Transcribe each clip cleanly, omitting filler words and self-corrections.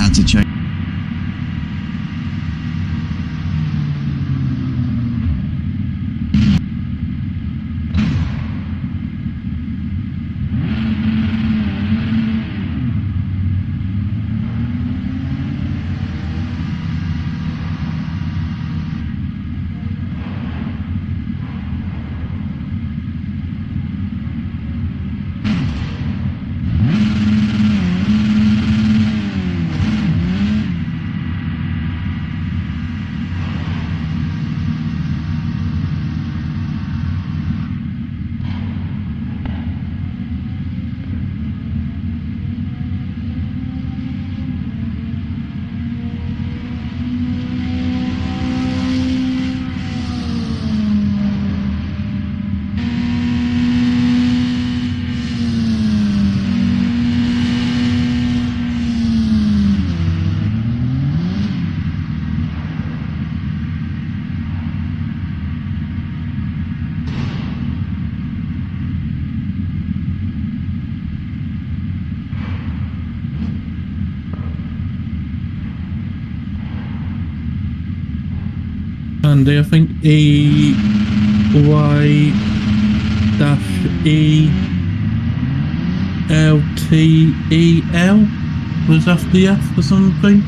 had to change. And I think EY-ELTEL was after the F or something.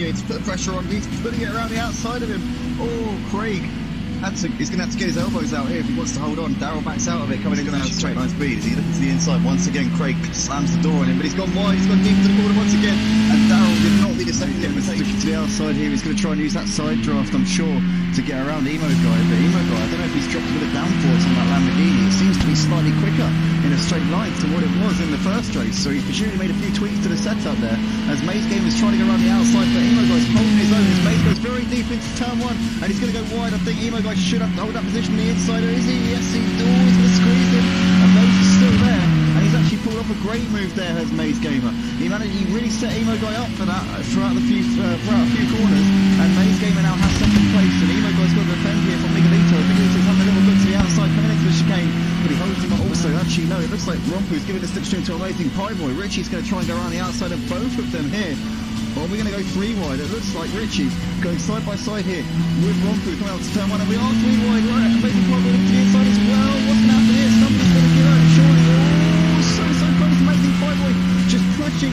here to put the pressure on. He's putting it around the outside of him. Oh, Craig. He's going to have to get his elbows out here if he wants to hold on. Darryl backs out of it, coming in going to have straight line speed. As he looks to the inside once again, Craig slams the door on him, but he's gone wide, he's gone deep into the corner once again. And Darryl did not need a second hit mistake. Looking to the outside here, he's going to try and use that side draft, I'm sure, to get around Emo Guy. But Emo Guy, I don't know if he's dropped a bit of downforce on that Lamborghini. It seems to be slightly quicker in a straight line to what it was in the first race. So he's presumably made a few tweaks to the setup there. As Maze Game is trying to go around the outside, but Emo Guy's holding his own. As Maze goes very deep into turn one, and he's going to go wide. I think Emo Guy should have to hold that position on the inside. Or is he? Yes, he's always going to squeeze him. And Maze is still there. And he's actually pulled off a great move there, has Maze Gamer. He really set Emo Guy up for that throughout a few corners. And Maze Gamer now has second place. And Emo Guy's got to defend here from Miguelito. Miguelito's having a little look to the outside, coming into the chicane. But he holds him up also. Actually, no, it looks like Rompu's giving the slipstream to Amazing Pie Boy. Richie's going to try and go around the outside of both of them here. Or we're going to go three wide. It looks like Richie going side by side here with Rompu coming out to turn one. And we are three wide. Right, Amazing Pie Boy looking to the inside as well. What's going to happen here? Somebody's going to give out. Surely. Oh, so close. Amazing Pie Boy just pushing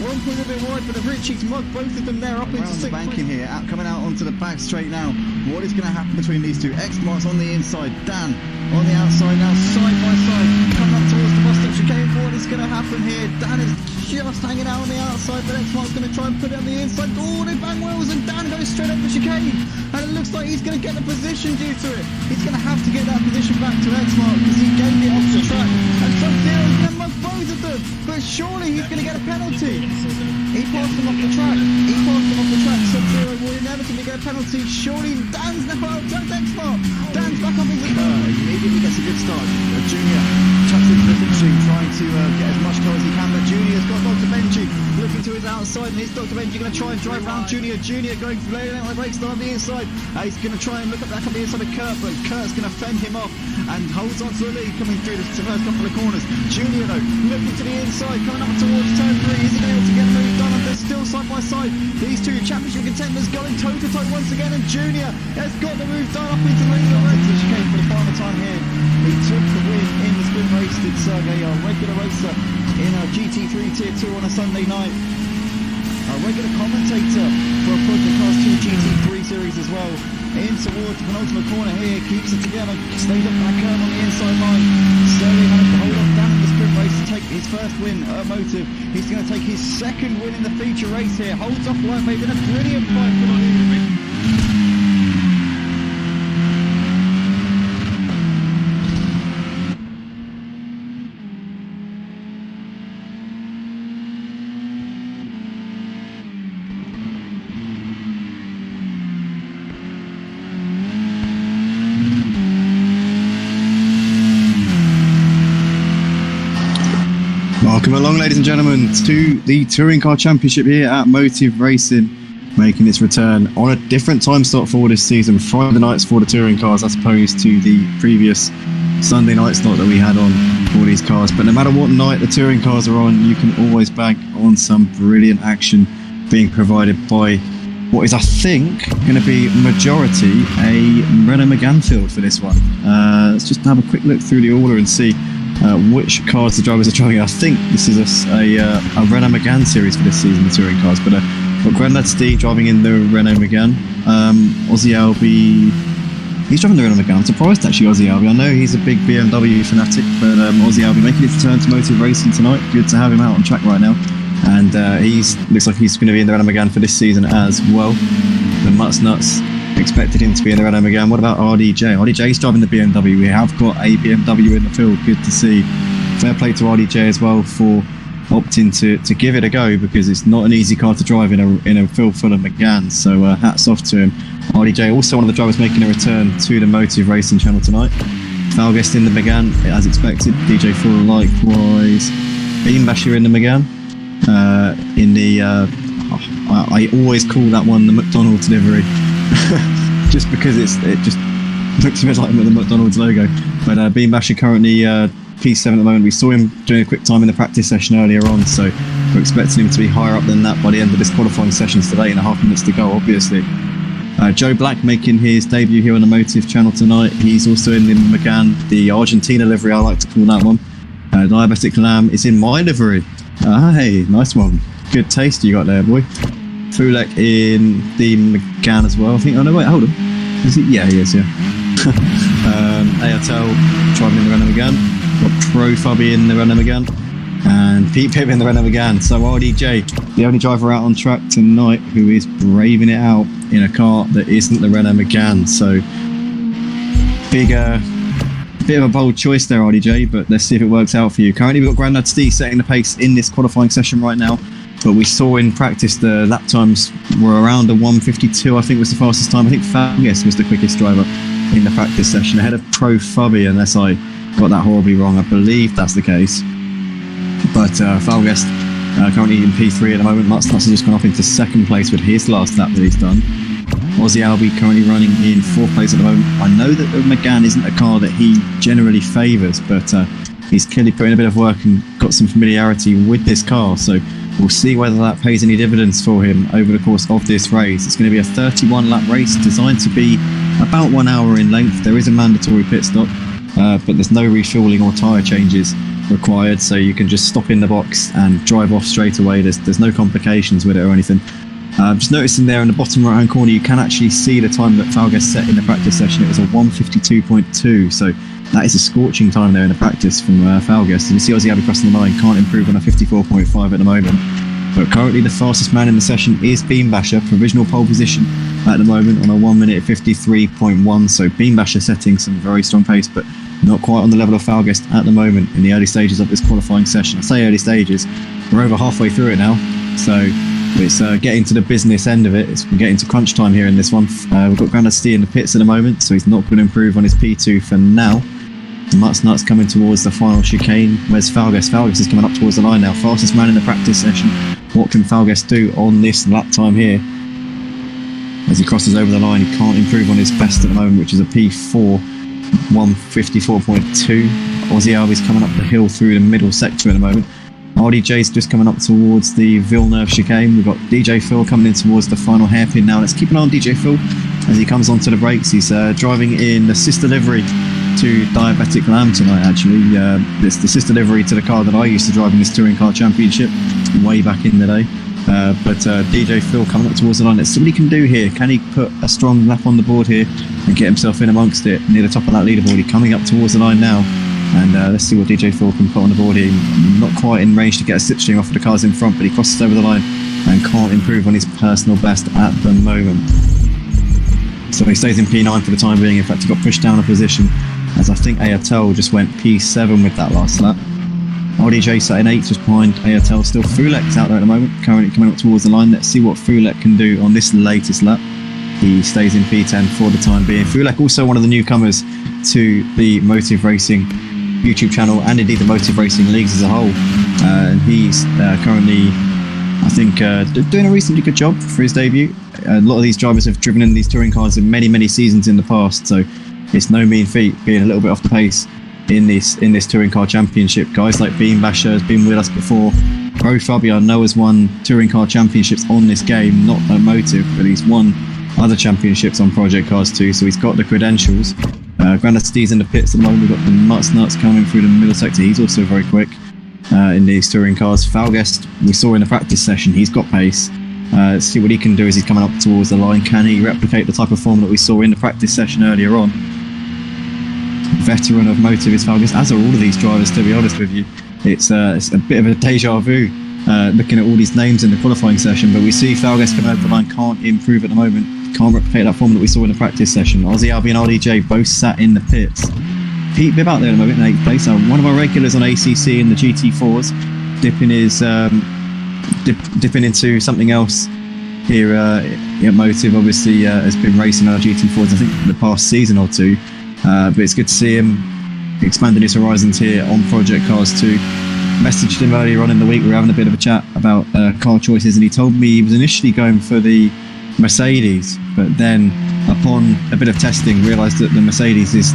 Rompu a little bit wide, but Richie's mugged both of them there up into sixth. Banking here, coming out onto the back straight now. What is going to happen between these two? X-Mark's on the inside, Dan on the outside now, side by side, coming up towards the Mustang chicane. What is going to happen here? Dan is just hanging out on the outside, but X-Mark's going to try and put it on the inside. Oh, they bang wheels, and Dan goes straight up the chicane. And it looks like he's going to get the position due to it. He's going to have to get that position back to X-Mark because he gave it off the track. And Sub-Zero's going to mug both of them, but surely he's going to get a penalty. He passed them off the track. Sub-Zero will inevitably get a penalty. Surely Dan's now out. X-Mark. Dan's back up into the immediately gets a good start. Junior chucks into the finishing, trying to get as much car as he can. But Junior's got Dr. Benji looking to his outside, and he's Dr. Benji going to try and drive around Junior. Junior going laying out the brakes on the inside. He's going to try and look back up the inside of Kurt, but Kurt's going to fend him off and holds on to the lead coming through the first couple of corners. Junior though looking to the inside, coming up towards turn 3. Is he going to be able to get the move done? And they're still side by side. These two championship contenders going toe to toe once again, and Junior has got the move done up into the lead. He came for the final time here. He took the win in the sprint race. Did Sergey, a regular racer in a GT3 Tier 2 on a Sunday night. A regular commentator for a Project Cars 2 GT3 series as well. In towards the penultimate corner here, keeps it together, stays up that curve on the inside line. Sergey managed to hold off down in the sprint race to take his first win at Motive. He's going to take his second win in the feature race here. Holds off Lightwave in a brilliant fight for the lead. Welcome along, ladies and gentlemen, to the Touring Car Championship here at Motive Racing, making its return on a different time slot for this season. Friday nights for the touring cars as opposed to the previous Sunday night slot that we had on for these cars. But no matter what night the touring cars are on, you can always bank on some brilliant action being provided by what is, I think, going to be majority a Renault Megane field for this one. Let's just have a quick look through the order and see which cars the drivers are driving. I think this is a Renault Megane series for this season, the touring cars. But got Grandad Steve driving in the Renault Megane. Ozzy Albi, he's driving the Renault Megane. I'm surprised actually, Ozzy Albi. I know he's a big BMW fanatic, but Ozzy Albi making his return to Motive Racing tonight. Good to have him out on track right now. And looks like he's going to be in the Renault Megane for this season as well. The Mutts Nuts expected him to be in the Renault Megane. What about RDJ? RDJ's driving the BMW. We have got a BMW in the field. Good to see. Fair play to RDJ as well for opting to give it a go, because it's not an easy car to drive in a field full of Meganes. So hats off to him. RDJ, also one of the drivers making a return to the Motive Racing channel tonight. Falguest in the Megane as expected. DJ Full likewise. Beambasher in the Megane. In the I always call that one the McDonald's livery. Just because it just looks a bit like the McDonald's logo. But Beambasher currently P7 at the moment. We saw him doing a quick time in the practice session earlier on, so we're expecting him to be higher up than that by the end of this qualifying sessions today. 8.5 minutes to go, obviously. Joe Black making his debut here on the Motive channel tonight. He's also in the Megane, the Argentina livery, I like to call that one. Diabetic Lamb is in my livery. Hey, nice one. Good taste you got there, boy. Fulek in the Megane as well. I think. Oh no, wait, hold on. Is it? Yeah, he is. Yeah. ARTL driving in the Renault Megane. Got Pro Fubby in the Renault Megane. And Pete Pip in the Renault Megane. So RDJ, the only driver out on track tonight who is braving it out in a car that isn't the Renault Megane. So bit of a bold choice there, RDJ, but let's see if it works out for you. Currently we've got Grandad Steve setting the pace in this qualifying session right now, but we saw in practice the lap times were around a 1:52, I think was the fastest time. I think Fagus was the quickest driver in the practice session, ahead of Pro Fubby, unless I got that horribly wrong. I believe that's the case. But Falguest currently in P3 at the moment. Nuts has just gone up into second place with his last lap that he's done. Aussie Albie currently running in fourth place at the moment. I know that the Megane isn't a car that he generally favours, but he's clearly put in a bit of work and got some familiarity with this car. So we'll see whether that pays any dividends for him over the course of this race. It's going to be a 31 lap race designed to be about 1 hour in length. There is a mandatory pit stop, but there's no refueling or tyre changes required, so you can just stop in the box and drive off straight away. There's no complications with it or anything. Just noticing there in the bottom right hand corner you can actually see the time that Falguest set in the practice session. It was a 1:52.2, so that is a scorching time there in the practice from Falguest. And you see Aussie Abbey crossing the line, can't improve on a 54.5 at the moment, but currently the fastest man in the session is Beam Basher, provisional pole position at the moment on a 1 minute 53.1. So Beam Basher setting some very strong pace, but not quite on the level of Falguest at the moment in the early stages of this qualifying session. I say early stages, we're over halfway through it now, so it's getting to the business end of it. We're getting to crunch time here in this one. We've got Grandad Steve in the pits at the moment, so he's not going to improve on his P2 for now. Nuts coming towards the final chicane. Where's Falguest? Falguest is coming up towards the line now. Fastest man in the practice session. What can Falguest do on this lap time here? As he crosses over the line, he can't improve on his best at the moment, which is a P4, 1:54.2. Aussie Albie's coming up the hill through the middle sector at the moment. RDJ's just coming up towards the Villeneuve chicane. We've got DJ Phil coming in towards the final hairpin now. Let's keep an eye on DJ Phil as he comes onto the brakes. He's driving in the sister livery to Diabetic Lamb tonight, actually. It's the sister livery to the car that I used to drive in this Touring Car Championship way back in the day. But DJ Phil coming up towards the line. Let's see what he can do here. Can he put a strong lap on the board here and get himself in amongst it near the top of that leaderboard? He's coming up towards the line now. And let's see what DJ Phil can put on the board here. Not quite in range to get a slipstream off of the cars in front, but he crosses over the line and can't improve on his personal best at the moment. So he stays in P9 for the time being. In fact, he got pushed down a position, as I think ARTL just went P7 with that last lap. RDJ sat in 8th, just behind ARTL still. Fulek's out there at the moment, currently coming up towards the line. Let's see what Fulek can do on this latest lap. He stays in P10 for the time being. Fulek also one of the newcomers to the Motive Racing YouTube channel and indeed the Motive Racing leagues as a whole, and he's currently, I think, doing a reasonably good job for his debut. A lot of these drivers have driven in these touring cars in many seasons in the past, so it's no mean feat being a little bit off the pace in this touring car championship. Guys like Beam Basher has been with us before. Pro Fabio I know has won touring car championships on this game, not at Motive, but he's won other championships on Project Cars too, so he's got the credentials. Grandad Steve's in the pits at the moment. We've got the Nuts coming through the middle sector. He's also very quick in these touring cars. Falguest, we saw in the practice session, he's got pace. Let's see what he can do as he's coming up towards the line. Can he replicate the type of form that we saw in the practice session earlier on? Veteran of Motive is Falguest, as are all of these drivers, to be honest with you. It's a bit of a deja vu looking at all these names in the qualifying session, but we see Falguest coming over the line, can't improve at the moment. Can't replicate that form that we saw in the practice session. Aussie Albie and RDJ both sat in the pits. Pete Bibb out there at the moment in 8th place. One of our regulars on ACC in the GT4s, dipping into something else here at Motive. Obviously has been racing our GT4s I think for the past season or two, but it's good to see him expanding his horizons here on Project Cars 2. Messaged him earlier on in the week. We were having a bit of a chat about car choices, and he told me he was initially going for the Mercedes, but then upon a bit of testing realised that the Mercedes is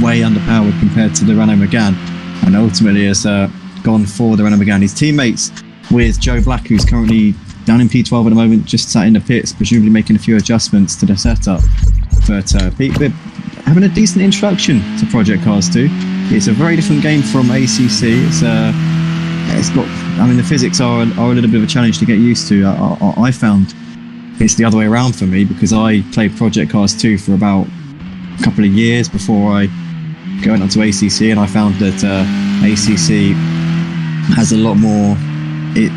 way underpowered compared to the Renault Megane, and ultimately has gone for the Renault Megane. His teammates with Joe Black, who's currently down in P12 at the moment, just sat in the pits, presumably making a few adjustments to the setup. But Pete Bibb having a decent introduction to Project Cars 2. It's a very different game from ACC. it's got. I mean, the physics are a little bit of a challenge to get used to. I found it's the other way around for me because I played Project Cars 2 for about a couple of years before I went on to ACC, and I found that ACC has a lot more.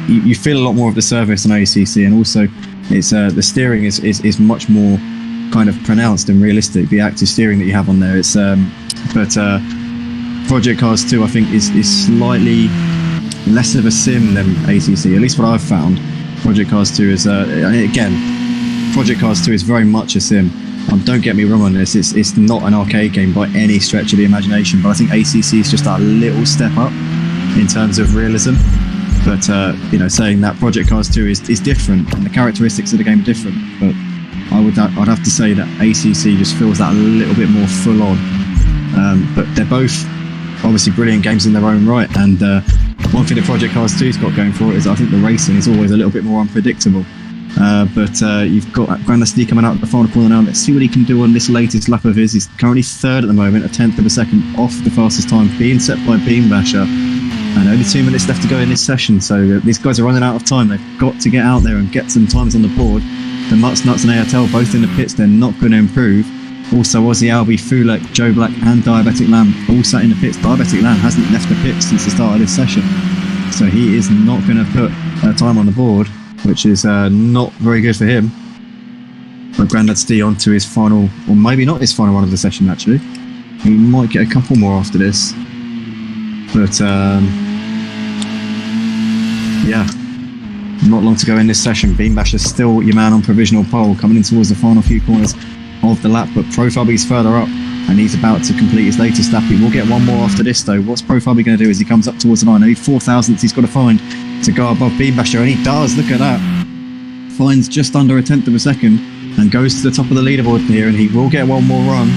You feel a lot more of the service on ACC, and also it's the steering is much more kind of pronounced and realistic. The active steering that you have on there, it's but Project Cars 2 I think is slightly less of a sim than ACC. At least what I've found. Project Cars 2 is again, Project Cars 2 is very much a sim. Don't get me wrong on this. It's not an arcade game by any stretch of the imagination, but I think ACC is just a little step up in terms of realism. But saying that Project Cars 2 is different, and the characteristics of the game are different. But I'd have to say that ACC just feels that a little bit more full on. But they're both obviously brilliant games in their own right. And one thing that Project Cars 2's got going for it is I think the racing is always a little bit more unpredictable. But you've got XandaFlanda coming out of the final corner now. Let's see what he can do on this latest lap of his. He's currently third at the moment, a tenth of a second off the fastest time, being set by Beambasher. And only 2 minutes left to go in this session, so these guys are running out of time. They've got to get out there and get some times on the board. The Mutts, Nuts and ARTL both in the pits, they're not going to improve. Also, Aussie Albie, Fulek, Joe Black and Diabetic Lamb all sat in the pits. Diabetic Lamb hasn't left the pits since the start of this session, so he is not going to put a time on the board, which is not very good for him. But Grandad Stee on to his final, or maybe not his final run of the session actually. He might get a couple more after this. But yeah, not long to go in this session. Beambasher's still your man on provisional pole, coming in towards the final few corners of the lap, but Profubby's further up and he's about to complete his latest lap. He will get one more after this though. What's Profubby going to do as he comes up towards the line? Only 4,000ths he's got to find to go above Beambasher, and he does. Look at that. Finds just under a tenth of a second and goes to the top of the leaderboard here, and he will get one more run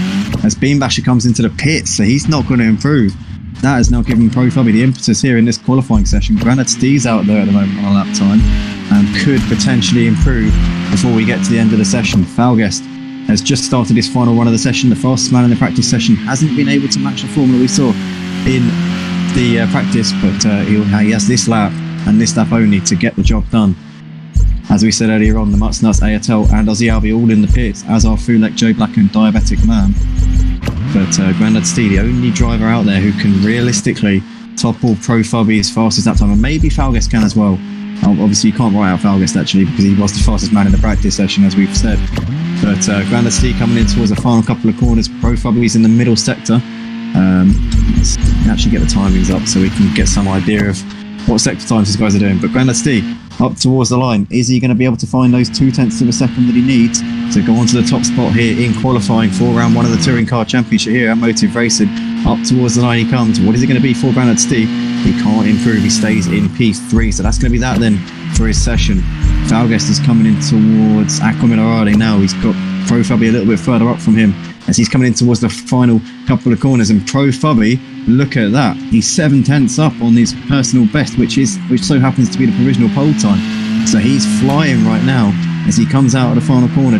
as Beambasher comes into the pits, so he's not going to improve. That has now given Profubby the impetus here in this qualifying session. Grandad Stee's out there at the moment on a lap time and could potentially improve before we get to the end of the session. Falguest has just started his final run of the session. The fastest man in the practice session hasn't been able to match the form that we saw in the practice, but he has this lap and this lap only to get the job done. As we said earlier on, the Mutts, Nuts, ARTL and Aussie Albie all in the pits, as are Fulek, Joe Black and Diabetic Man. But Grandad Stee, the only driver out there who can realistically topple Profubby's fastest lap time, and maybe Falguest can as well. Obviously you can't write out Falguest actually because he was the fastest man in the practice session, as we've said. But Grandad Stee coming in towards the final couple of corners. Profubby's in the middle sector. Let's actually get the timings up so we can get some idea of what sector times these guys are doing. But Grandad Stee up towards the line. Is he going to be able to find those 0.2 of a second that he needs to go onto the top spot here in qualifying for round 1 of the Touring Car Championship here at Motive Racing? Up towards the line he comes. What is it going to be for Grandad Stee? He can't improve. He stays in P3, so that's going to be that then for his session. Falguest is coming in towards Aquamilarade now. He's got Profubby a little bit further up from him as he's coming in towards the final couple of corners, and Profubby, look at that, he's 0.7 up on his personal best, which so happens to be the provisional pole time. So he's flying right now as he comes out of the final corner,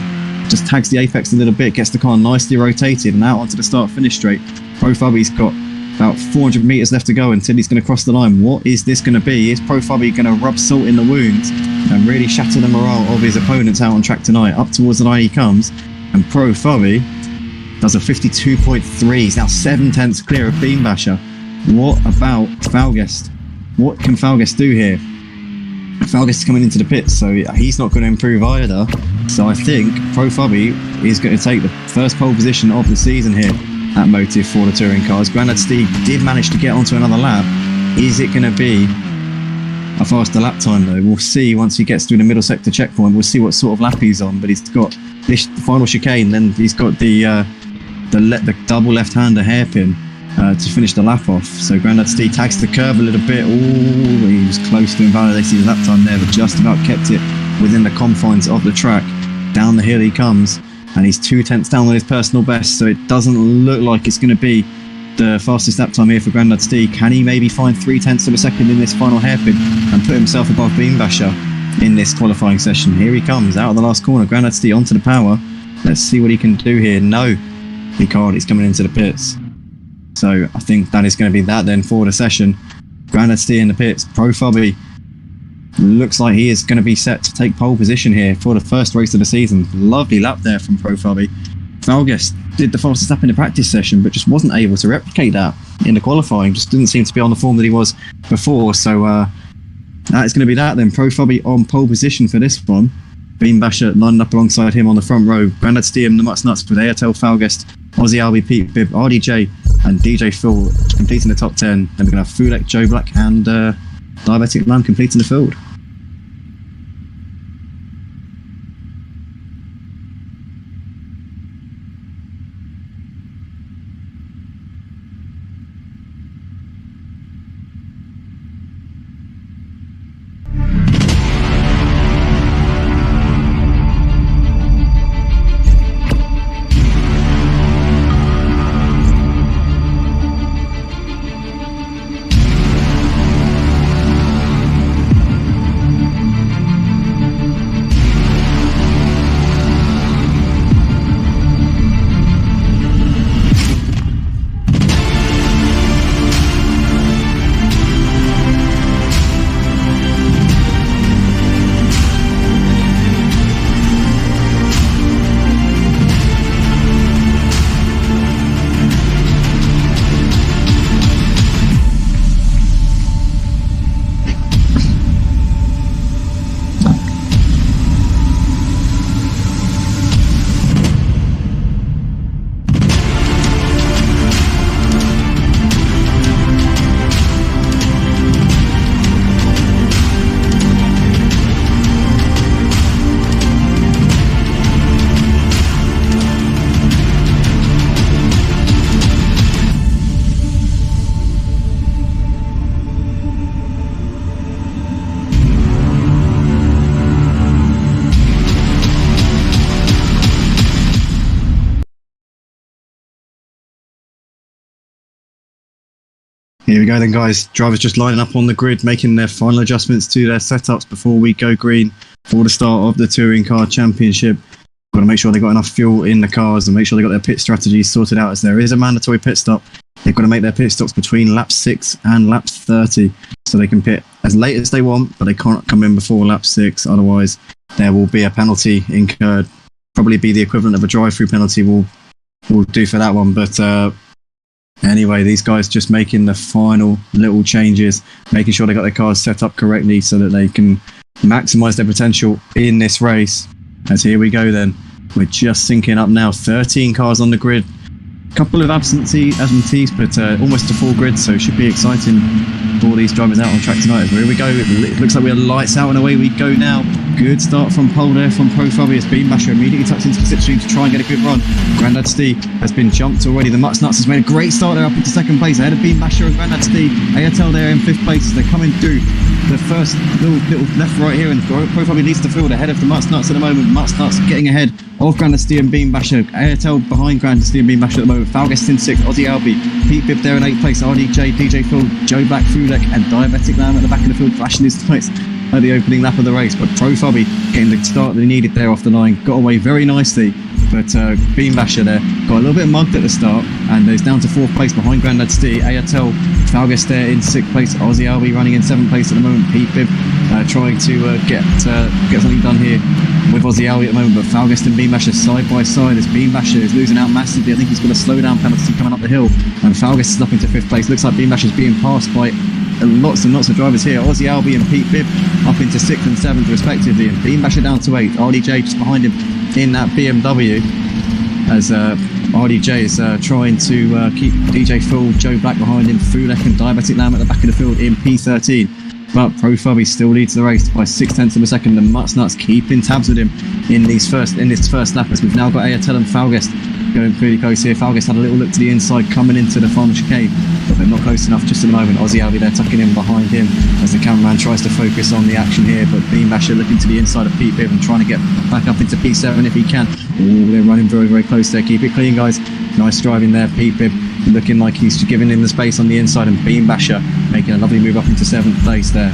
just tags the apex a little bit, gets the car nicely rotated and out onto the start finish straight. Profubby's got about 400 meters left to go until he's going to cross the line. What is this going to be? Is Profubby going to rub salt in the wounds and really shatter the morale of his opponents out on track tonight? Up towards the line he comes, and Profubby does a 52.3. He's now 0.7 clear of Beambasher. What about Falguest? What can Falguest do here? Falguest is coming into the pits, so he's not going to improve either. So I think Profubby is going to take the first pole position of the season here at Motive for the touring cars. Grandad Stee did manage to get onto another lap. Is it going to be a faster lap time though? We'll see once he gets through the middle sector checkpoint. We'll see what sort of lap he's on, but he's got this final chicane, then he's got the double left-hander hairpin to finish the lap off. So Grandad Stee tags the curve a little bit. Oh, he was close to invalidating his lap time there, but just about kept it within the confines of the track. Down the hill he comes, and he's 0.2 down on his personal best, so it doesn't look like it's going to be the fastest lap time here for Grandad Stee. Can he maybe find 0.3 of a second in this final hairpin and put himself above Beambasher in this qualifying session? Here he comes out of the last corner. Grandad Stee onto the power. Let's see what he can do here. No, he can't. He's coming into the pits. So I think that is going to be that then for the session. Grandad Stee in the pits. Profubby looks like he is going to be set to take pole position here for the first race of the season. Lovely lap there from Profubby. Falgus did the fastest lap in the practice session, but just wasn't able to replicate that in the qualifying. Just didn't seem to be on the form that he was before. So that is going to be that then. Profubby on pole position for this one. Beam Basher lined up alongside him on the front row. Grandad Stee and the Mutts Nuts with ATL, Falgus, Aussie Albie, Pete Bibb, RDJ, and DJ Phil completing the top 10. Then we're going to have Fulek, Joe Black, and Diabetic Lamb completing the field. Here we go then, guys. Drivers just lining up on the grid, making their final adjustments to their setups before we go green for the start of the Touring Car Championship. Got to make sure they've got enough fuel in the cars and make sure they've got their pit strategies sorted out, as there is a mandatory pit stop. They've got to make their pit stops between lap 6 and lap 30, so they can pit as late as they want, but they can't come in before lap 6. Otherwise, there will be a penalty incurred. Probably be the equivalent of a drive-through penalty we'll do for that one, but anyway, these guys just making the final little changes, making sure they got their cars set up correctly so that they can maximise their potential in this race. As here we go then, we're just syncing up now. 13 cars on the grid, couple of absentees, but almost a full grid, so it should be exciting for these drivers out on track tonight. Here we go. It looks like we're lights out and away we go now. Good start from pole there from Profubby. Beam Basher immediately tucks into the slipstream to try and get a good run. Grandad Stee has been jumped already. The Mutts Nuts has made a great start there up into second place ahead of Beam Basher and Grandad Stee. ATL there in 5th place as they're coming through the first little left right here, and Profubby leads the field ahead of the Mutts Nuts at the moment. Mutts Nuts getting ahead of Grandad Stee and Beam Basher. ATL behind Grandad Stee and Beam Basher at the moment. Falgus in 6th, Aussie Albie, Pete Bibb there in 8th place, RDJ, DJ Phil, Joe Black, Fulek, and Diabetic Lamb at the back of the field, flashing his lights at the opening lap of the race. But Profubby getting the start that he needed there off the line, got away very nicely, but Beam Basher there got a little bit mugged at the start and is down to 4th place behind Grandad Stee. ATL, Falgus there in 6th place, Aussie Albie running in 7th place at the moment. Pete Bibb trying to get something done here with Aussie Albie at the moment, but Falgus and Beam Basher side by side as Beam Basher is losing out massively. I think he's got a slowdown penalty coming up the hill, and Falgus is up into 5th place. Looks like Beam Basher is being passed by lots and lots of drivers here. Aussie Albie and Pete Bibb up into 6th and 7th respectively, and Beam Basher down to 8th. RDJ just behind him in that BMW as RDJ is trying to keep DJ Phil, Joe Black behind him, Fulek and Diabetic Lamb at the back of the field in P13. But Profubby still leads the race by 0.6 of a second. The Mutts Nuts keeping tabs with him in this first lap, as we've now got ATL and Falgus going pretty close here. Falgus had a little look to the inside coming into the final chicane, but they're not close enough just at the moment. Aussie Albie there tucking in behind him as the cameraman tries to focus on the action here, but Beam Basher looking to the inside of Pete Bibb and trying to get back up into P7 if he can. Oh, they're running very, very close there. Keep it clean, guys. Nice driving there. Pete Bibb looking like he's giving him the space on the inside, and Beam Basher making a lovely move up into 7th place there.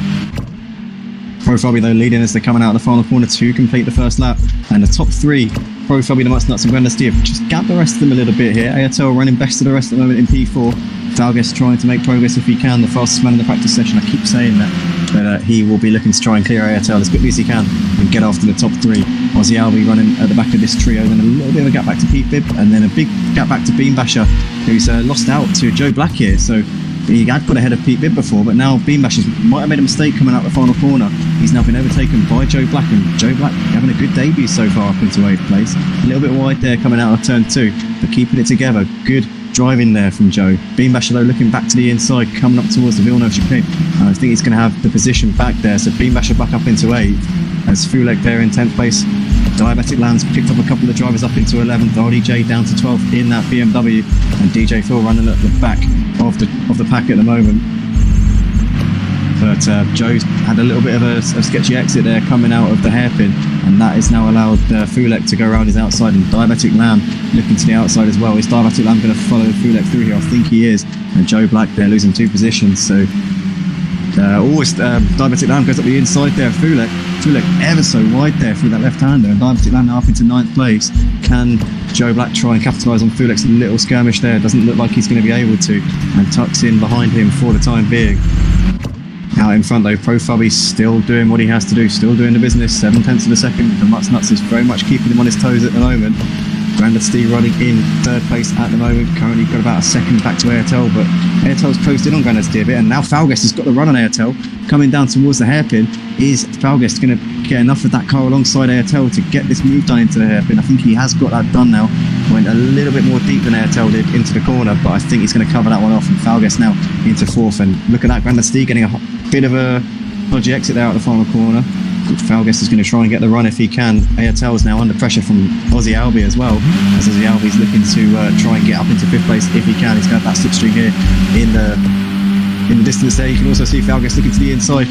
Profubby though leading as they're coming out of the final corner to complete the first lap, and the top 3 Pro Fabi, the Nuts and GandaSD have just gapped the rest of them a little bit here. ARTL running best of the rest at the moment in P4. Falguest trying to make progress if he can, the fastest man in the practice session. I keep saying that, but he will be looking to try and clear ARTL as quickly as he can and get after the top 3. Aussie Albie running at the back of this trio, then a little bit of a gap back to Pete Bibb, and then a big gap back to Beam Basher, who's lost out to Joe Black here. So he had put ahead of Pete Bibb before, but now Beam Basher might have made a mistake coming out the final corner. He's now been overtaken by Joe Black, and Joe Black having a good debut so far up into 8th place. A little bit wide there coming out of turn 2, but keeping it together. Good driving there from Joe. Beam Basher though looking back to the inside, coming up towards the Villeneuve chicane. I think he's going to have the position back there, so Beam Basher back up into 8th as Fulek there in 10th place. Diabetic Land's picked up a couple of drivers up into 11th, RDJ down to 12th in that BMW, and DJ Phil running at the back of the pack at the moment. But Joe's had a little bit of a sketchy exit there coming out of the hairpin, and that has now allowed Fulek to go around his outside, and Diabetic Lamb looking to the outside as well. Is Diabetic Lamb going to follow Fulek through here? I think he is, and Joe Black there losing 2 positions. So always Diabetic Lamb goes up the inside there. Fulek ever so wide there through that left-hander, and Diabetic Lamb now up into 9th place. Can Joe Black try and capitalise on Fulek's little skirmish there? Doesn't look like he's going to be able to, and tucks in behind him for the time being. Out in front though, Pro Fabi's still doing what he has to do, still doing the business, 7/10 of a second. The Nuts is very much keeping him on his toes at the moment. GandaSD running in 3rd place at the moment, currently got about a second back to ARTL, but ARTL's closed in on GandaSD a bit, and now Falguest has got the run on ARTL, coming down towards the hairpin. Is Falguest going to get enough of that car alongside ARTL to get this move done into the hairpin? I think he has got that done now. Went a little bit more deep than ARTL did into the corner, but I think he's going to cover that one off, and Falguest now into 4th, and look at that, GandaSD getting a bit of a dodgy exit there out the final corner. Falguest is going to try and get the run if he can. ARTL is now under pressure from Aussie Albie as well, as Aussie Albie's looking to try and get up into 5th place if he can. He's going to have that slipstream here in the distance there. You can also see Falguest looking to the inside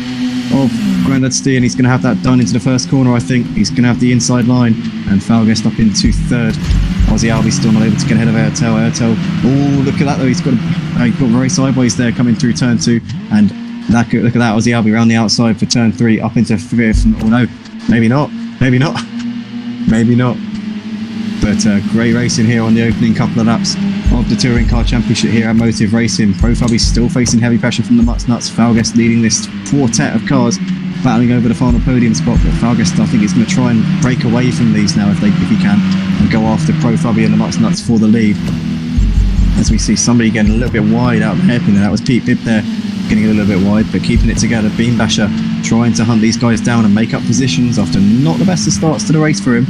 of GandaSD, and he's going to have that done into the first corner. I think he's going to have the inside line, and Falguest up into 3rd. Aussie Albie still not able to get ahead of ARTL. Oh, look at that though, he's got very sideways there coming through turn 2, and look at that, Aussie Albie around the outside for turn 3 up into 5th. Oh no, maybe not. But great racing here on the opening couple of laps of the Touring Car Championship here at Motive Racing. Pro Fabi's still facing heavy pressure from the Nuts. Falguest leading this quartet of cars, battling over the final podium spot, but Falguest I think is going to try and break away from these now if he can, and go after Pro Fabi and the Nuts for the lead. As we see somebody getting a little bit wide out of the hairpin there, that was Pete Bibb there, getting a little bit wide, but keeping it together. Beam Basher trying to hunt these guys down and make up positions after not the best of starts to the race for him,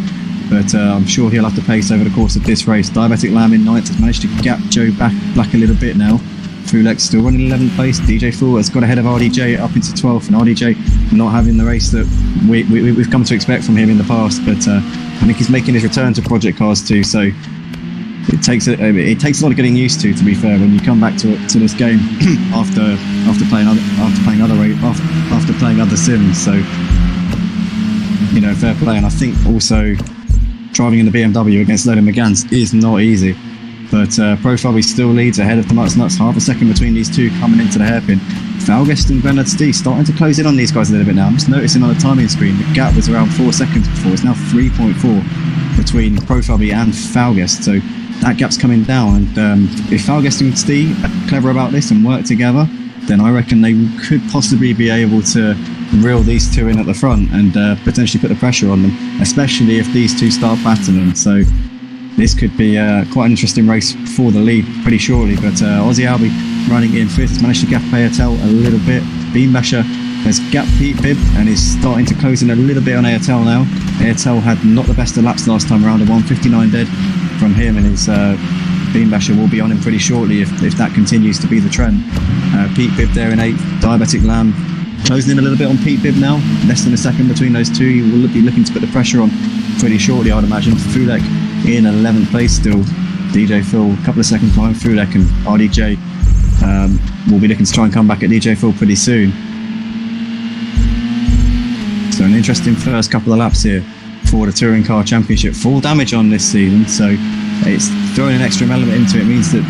but I'm sure he'll have to pace over the course of this race. Diabetic Lamb in 9th has managed to gap Joe Black a little bit now. Fulek still running 11th place. DJ Fool has got ahead of RDJ up into 12th, and RDJ not having the race that we've come to expect from him in the past, but I think he's making his return to Project Cars 2, so it takes a lot of getting used to be fair, when you come back to this game after playing other sims. So you know, fair play. And I think also driving in the BMW against Slaed and McGann's is not easy. But Pro Fabi still leads ahead of the Nuts. Half a second between these two coming into the hairpin. Falguest and GandaSD starting to close in on these guys a little bit now. I'm just noticing on the timing screen the gap was around 4 seconds before. It's now 3.4 between Pro Fabi and Falguest. So that gap's coming down, and if Falguest and Steve are clever about this and work together, then I reckon they could possibly be able to reel these two in at the front and potentially put the pressure on them, especially if these two start battling. So this could be quite an interesting race for the lead pretty shortly. But Aussie Albie running in 5th has managed to gap ARTL a little bit. Beam Basher has gapped Pete Bibb and is starting to close in a little bit on ARTL now. ARTL had not the best of laps last time around, a 1:59 dead from him, and his Beam Basher will be on him pretty shortly if that continues to be the trend. Pete Bibb there in 8th. Diabetic Lamb closing in a little bit on Pete Bibb now, less than a second between those two. He will be looking to put the pressure on pretty shortly, I would imagine. Fulek in 11th place still. DJ Phil a couple of seconds behind Fulek, and RDJ will be looking to try and come back at DJ Phil pretty soon. So an interesting first couple of laps here for the Touring Car Championship. Full damage on this season, so it's throwing an extra element into it. It means that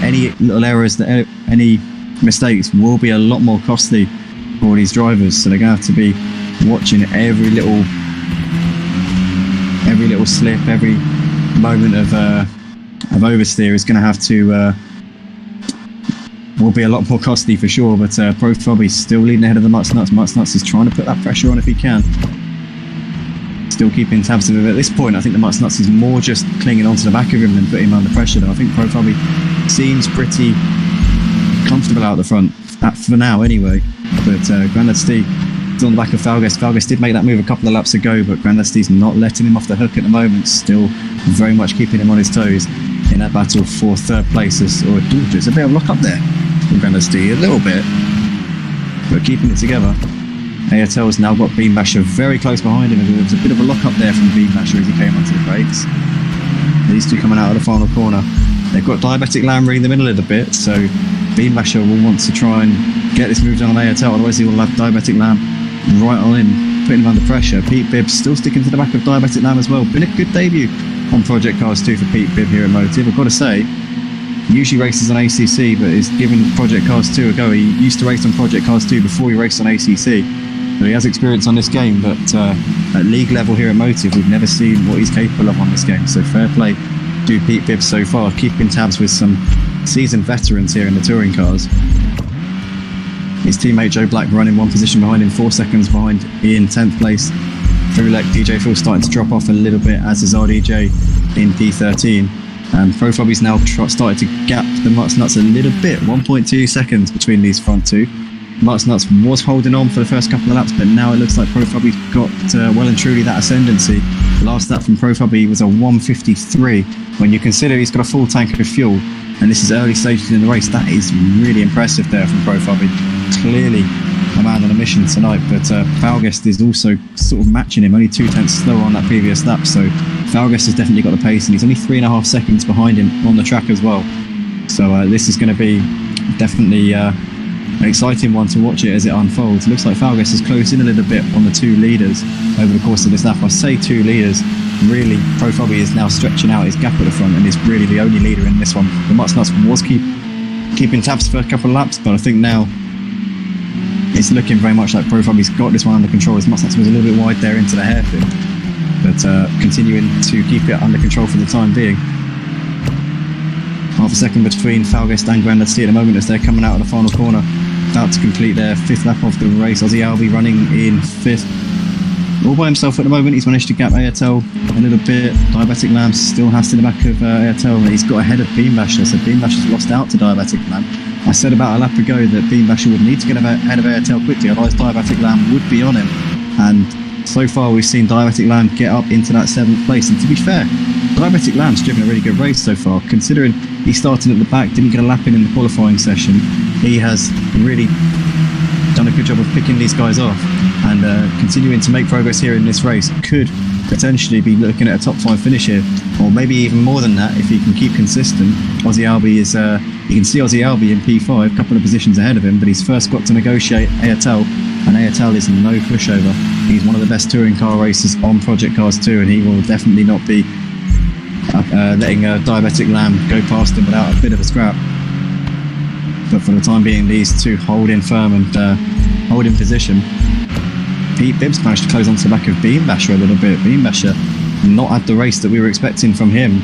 any little errors, any mistakes will be a lot more costly for these drivers. So they're going to have to be watching every little every little slip, every moment of oversteer is going to have to will be a lot more costly for sure. But Pro Fobby's still leading ahead of the Mutts Nuts. Mutts Nuts is trying to put that pressure on if he can. Still keeping tabs of him. At this point, I think the Mutts Nuts is more just clinging onto the back of him than putting him under pressure, though. I think Pro Fobby seems pretty comfortable out the front, for now anyway. But Grandad Steve is on the back of Falguest. Falguest did make that move a couple of laps ago, but Grandad Steve's not letting him off the hook at the moment. Still very much keeping him on his toes in that battle for third place. There's a bit of lock up there from Grandad Steve, a little bit, but keeping it together. ARTL's now got Beam Basher very close behind him. There was a bit of a lock up there from Beam Basher as he came onto the brakes. These two coming out of the final corner. They've got Diabetic Lamb ringing them in a little bit, so Beam Basher will want to try and get this move done on ARTL, otherwise he will have Diabetic Lamb right on in, putting him under pressure. Pete Bibbs still sticking to the back of Diabetic Lamb as well. Been a good debut on Project Cars 2 for Pete Bibb here at Motive. I've got to say, usually races on ACC, but is giving Project Cars 2 a go. He used to race on Project Cars 2 before he raced on ACC. So he has experience on this game, but at league level here at Motive, we've never seen what he's capable of on this game. So fair play to Pete Bibbs so far, keeping tabs with some seasoned veterans here in the touring cars. His teammate Joe Black running one position behind him, 4 seconds behind in 10th place. Through DJ Phil starting to drop off a little bit, as is RDJ in P13. And Pro Fobby's now started to gap the Mutts Nuts a little bit, 1.2 seconds between these front two. Mutts Nuts was holding on for the first couple of laps, but now it looks like Pro Fobby's got well and truly that ascendancy. The last lap from Pro Fobby was a 1:53. When you consider he's got a full tank of fuel, and this is early stages in the race, that is really impressive there from Pro Fobby. Clearly a man on a mission tonight, but Falguest is also sort of matching him, only 2/10 slower on that previous lap, so Falguest has definitely got the pace, and he's only 3.5 seconds behind him on the track as well. So this is going to be definitely an exciting one to watch it as it unfolds. It looks like Falguest has closed in a little bit on the two leaders over the course of this lap. I say two leaders, really Pro Fobby is now stretching out his gap at the front and is really the only leader in this one. The Mutts Nuts was keeping tabs for a couple of laps, but I think now it's looking very much like Pro Fobby's got this one under control. His Mutts Nuts was a little bit wide there into the hairpin, but continuing to keep it under control for the time being. Half a second between Falguest and Grandad Steve at the moment as they're coming out of the final corner, about to complete their 5th lap of the race. Ozzy Albi running in 5th. All by himself at the moment. He's managed to gap ARTL a little bit. Diabetic Lamb still has to the back of ARTL. He's got ahead of Beam Basher, so Beam Basher's lost out to Diabetic Lamb. I said about a lap ago that Beam Basher would need to get ahead of ARTL quickly, otherwise Diabetic Lamb would be on him. And so far we've seen Diabetic Lamb get up into that 7th place. And to be fair, Diabetic Lamb's driven a really good race so far, considering he started at the back, didn't get a lap in the qualifying session. He has really done a good job of picking these guys off and continuing to make progress here in this race. Could potentially be looking at a top 5 finish here, or maybe even more than that if he can keep consistent. Ozzy Albi is, you can see Ozzy Albi in P5, a couple of positions ahead of him, but he's first got to negotiate ARTL, and ARTL is no pushover. He's one of the best touring car racers on Project Cars 2, and he will definitely not be letting Diabetic Lamb go past him without a bit of a scrap. But for the time being, these two hold in firm and hold in position. Pete Bibbs managed to close onto the back of Beam Basher a little bit. Beam Basher not had the race that we were expecting from him.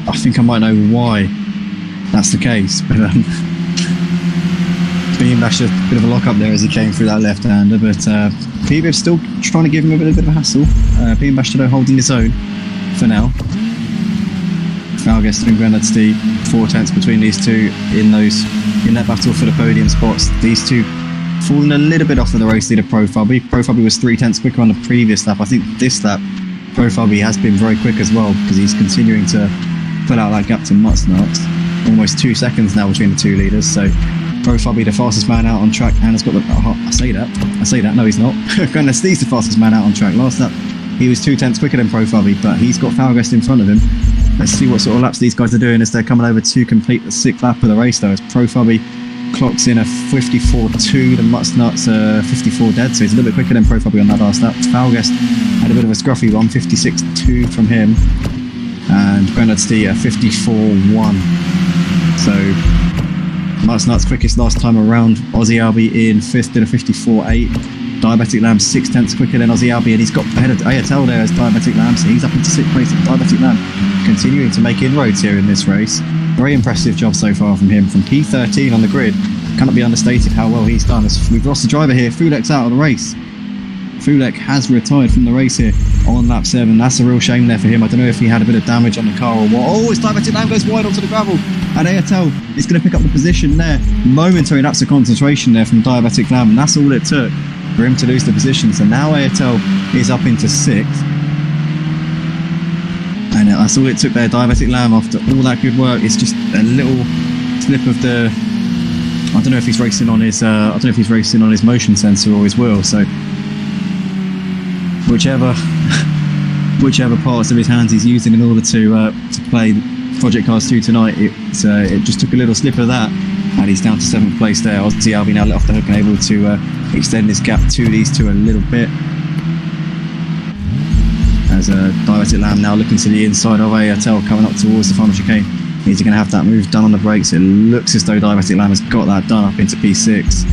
I think I might know why that's the case, but Beam Basher, a bit of a lock up there as he came through that left-hander, but Pete Bibbs still trying to give him a bit of a hassle. Beam Basher though holding his own for now. Falguest and Grandad Steve, 4/10 between these two in that battle for the podium spots. These two falling a little bit off of the race leader Pro Fobby. Pro Fobby was 3/10 quicker on the previous lap. I think this lap Pro Fobby has been very quick as well, because he's continuing to pull out that gap to Mutts Nuts. Almost 2 seconds now between the two leaders, so Pro Fobby the fastest man out on track, and has got the I say that, no he's not. Grandad Steve's the fastest man out on track. Last lap he was 2/10 quicker than Pro Fobby, but he's got Falguest in front of him. Let's see what sort of laps these guys are doing as they're coming over to complete the 6th lap of the race though, as Pro Fobby clocks in a 54.2, the Mutts Nuts 54 dead, so he's a little bit quicker than Pro Fobby on that last lap. Falguest had a bit of a scruffy one, 56.2 from him, and Grandad Steve a 54.1. So Mutts Nuts quickest last time around. Ozzy Albi in 5th did a 54.8. Diabetic Lamb 6/10 quicker than Aussie Albi, and he's got ahead of Ayatel there as Diabetic Lamb, so he's up into 6th place. Diabetic Lamb continuing to make inroads here in this race. Very impressive job so far from him. From P13 on the grid, cannot be understated how well he's done. We've lost the driver here. Fulek's out of the race. Fulek has retired from the race here on lap 7. That's a real shame there for him. I don't know if he had a bit of damage on the car or what. Oh, it's Diabetic Lamb goes wide onto the gravel, and Ayatel is going to pick up the position there. Momentary lapse of concentration there from Diabetic Lamb, and that's all it took for him to lose the position. So now Ayatel is up into 6th. And that's all it took there. Diabetic Lamb, after all that good work, it's just a little slip of the... I don't know if he's racing on his motion sensor or his wheel. So whichever parts of his hands he's using in order to play Project Cars 2 tonight, it just took a little slip of that, and he's down to 7th place there. Aussie Albi now let off the hook and able to extend his gap to these two a little bit. As Diabetic Lamb now looking to the inside of Ayatel, coming up towards the final chicane. Is he going to have that move done on the brakes? It looks as though Diabetic Lamb has got that done up into P6.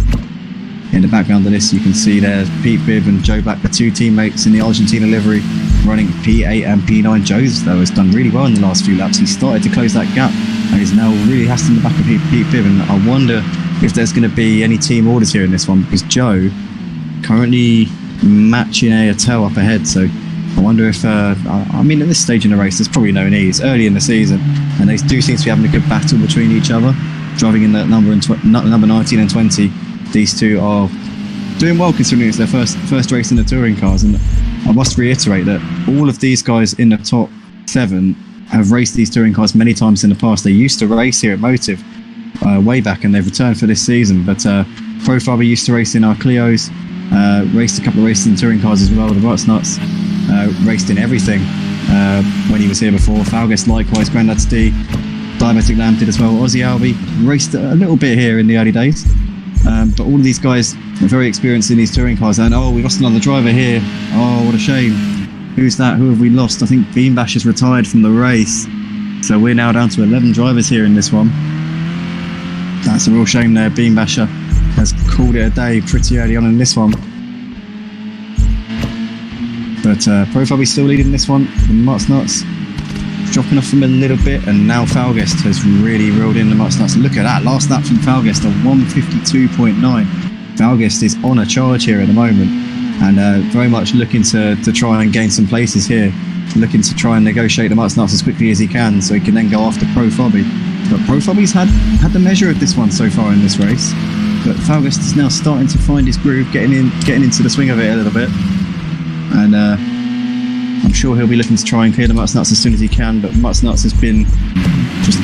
In the background of this, you can see there's Pete Bibb and Joe Black, the two teammates in the Argentina livery, running P8 and P9. Joe's, though, has done really well in the last few laps. He started to close that gap and is now really hassling the back of Pete Bibb. And I wonder if there's going to be any team orders here in this one, because Joe currently matching Ayatel up ahead. So I wonder if, I mean, at this stage in the race, there's probably no need. It's early in the season, and they do seem to be having a good battle between each other, driving in that number 19 and 20. These two are doing well considering it's their first race in the touring cars, and I must reiterate that all of these guys in the top 7 have raced these touring cars many times in the past. They used to race here at Motive way back, and they've returned for this season. But Profaber used to race in our Clios, raced a couple of races in touring cars as well with the Ruts Nuts, raced in everything when he was here before. Falgus likewise, Grandad's D, Diabetic Lamb did as well. Aussie Albi raced a little bit here in the early days. But all of these guys are very experienced in these touring cars. And we lost another driver here. Oh, what a shame. Who's that? Who have we lost? I think Beambash has retired from the race. So we're now down to 11 drivers here in this one. That's a real shame there. Beambasher has called it a day pretty early on in this one. But Profabi's still leading this one from Mutt's Nuts. Dropping off from a little bit, and now Falgest has really reeled in the Mutt's Nuts. Look at that, last lap from Falgest, a 1:52.9. Falgest is on a charge here at the moment, and very much looking to try and gain some places here, looking to try and negotiate the Mutt's Nuts as quickly as he can, so he can then go after Profabi. But Profabi's had the measure of this one so far in this race, but Falgest is now starting to find his groove, getting into the swing of it a little bit, and I'm sure he'll be looking to try and clear the Mutt's Nuts as soon as he can. But Mutt's Nuts has been just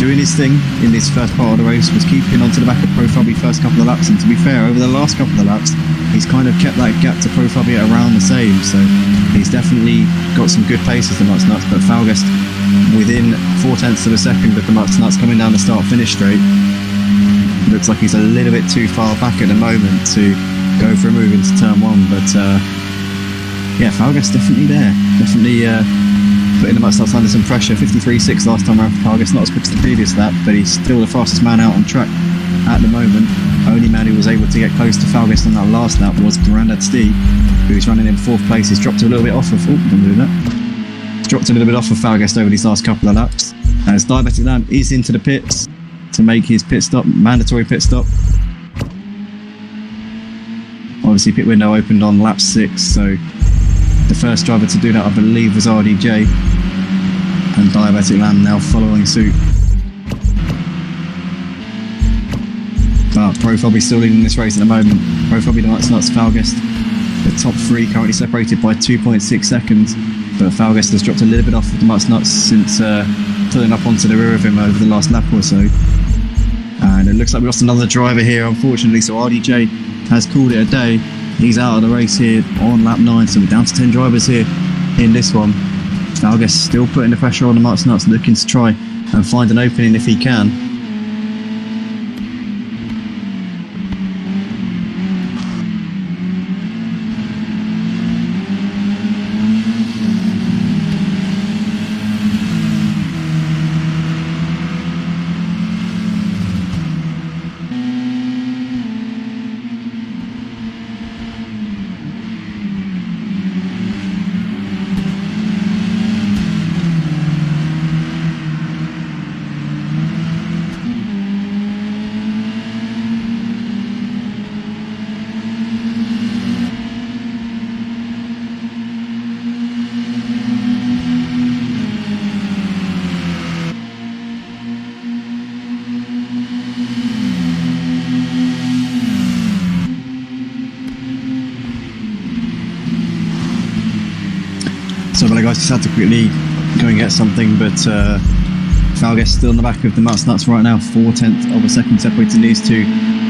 doing his thing in this first part of the race, was keeping onto the back of Profabi first couple of laps, and to be fair, over the last couple of laps he's kind of kept that gap to Profabi at around the same, so he's definitely got some good paces, the Mutt's Nuts. But Falgest within 0.4 of a second of the Mutt's Nuts coming down the start-finish straight. Looks like he's a little bit too far back at the moment to go for a move into turn 1, but yeah, Falgest definitely there. Definitely putting the Mutt's Nuts under some pressure. 53.6 last time around for Falgest, not as quick as the previous lap, but he's still the fastest man out on track at the moment. Only man who was able to get close to Falgest on that last lap was Grandad Steve, who's running in 4th place. He's dropped a little bit off of... Oh, don't do that. He's dropped a little bit off of Falgest over these last couple of laps. As Diabetic Lamb is into the pits to make his pit stop, mandatory pit stop. Obviously, pit window opened on lap 6, so the first driver to do that, I believe, was RDJ, and Diabetic Lamb now following suit. But Profabi still leading this race at the moment. Profabi, the Mutt's Nuts, Falgest, the top 3 currently separated by 2.6 seconds, but Falgest has dropped a little bit off of the Mutt's Nuts since pulling up onto the rear of him over the last lap or so. And it looks like we lost another driver here, unfortunately, so RDJ has called it a day. He's out of the race here on lap 9, so we're down to 10 drivers here in this one. Falgest still putting the pressure on the Mutt's Nuts, looking to try and find an opening if he can. Sorry guys, just had to quickly go and get something, but Falguest still in the back of the Nuts right now, 4/10 of a second separating these two,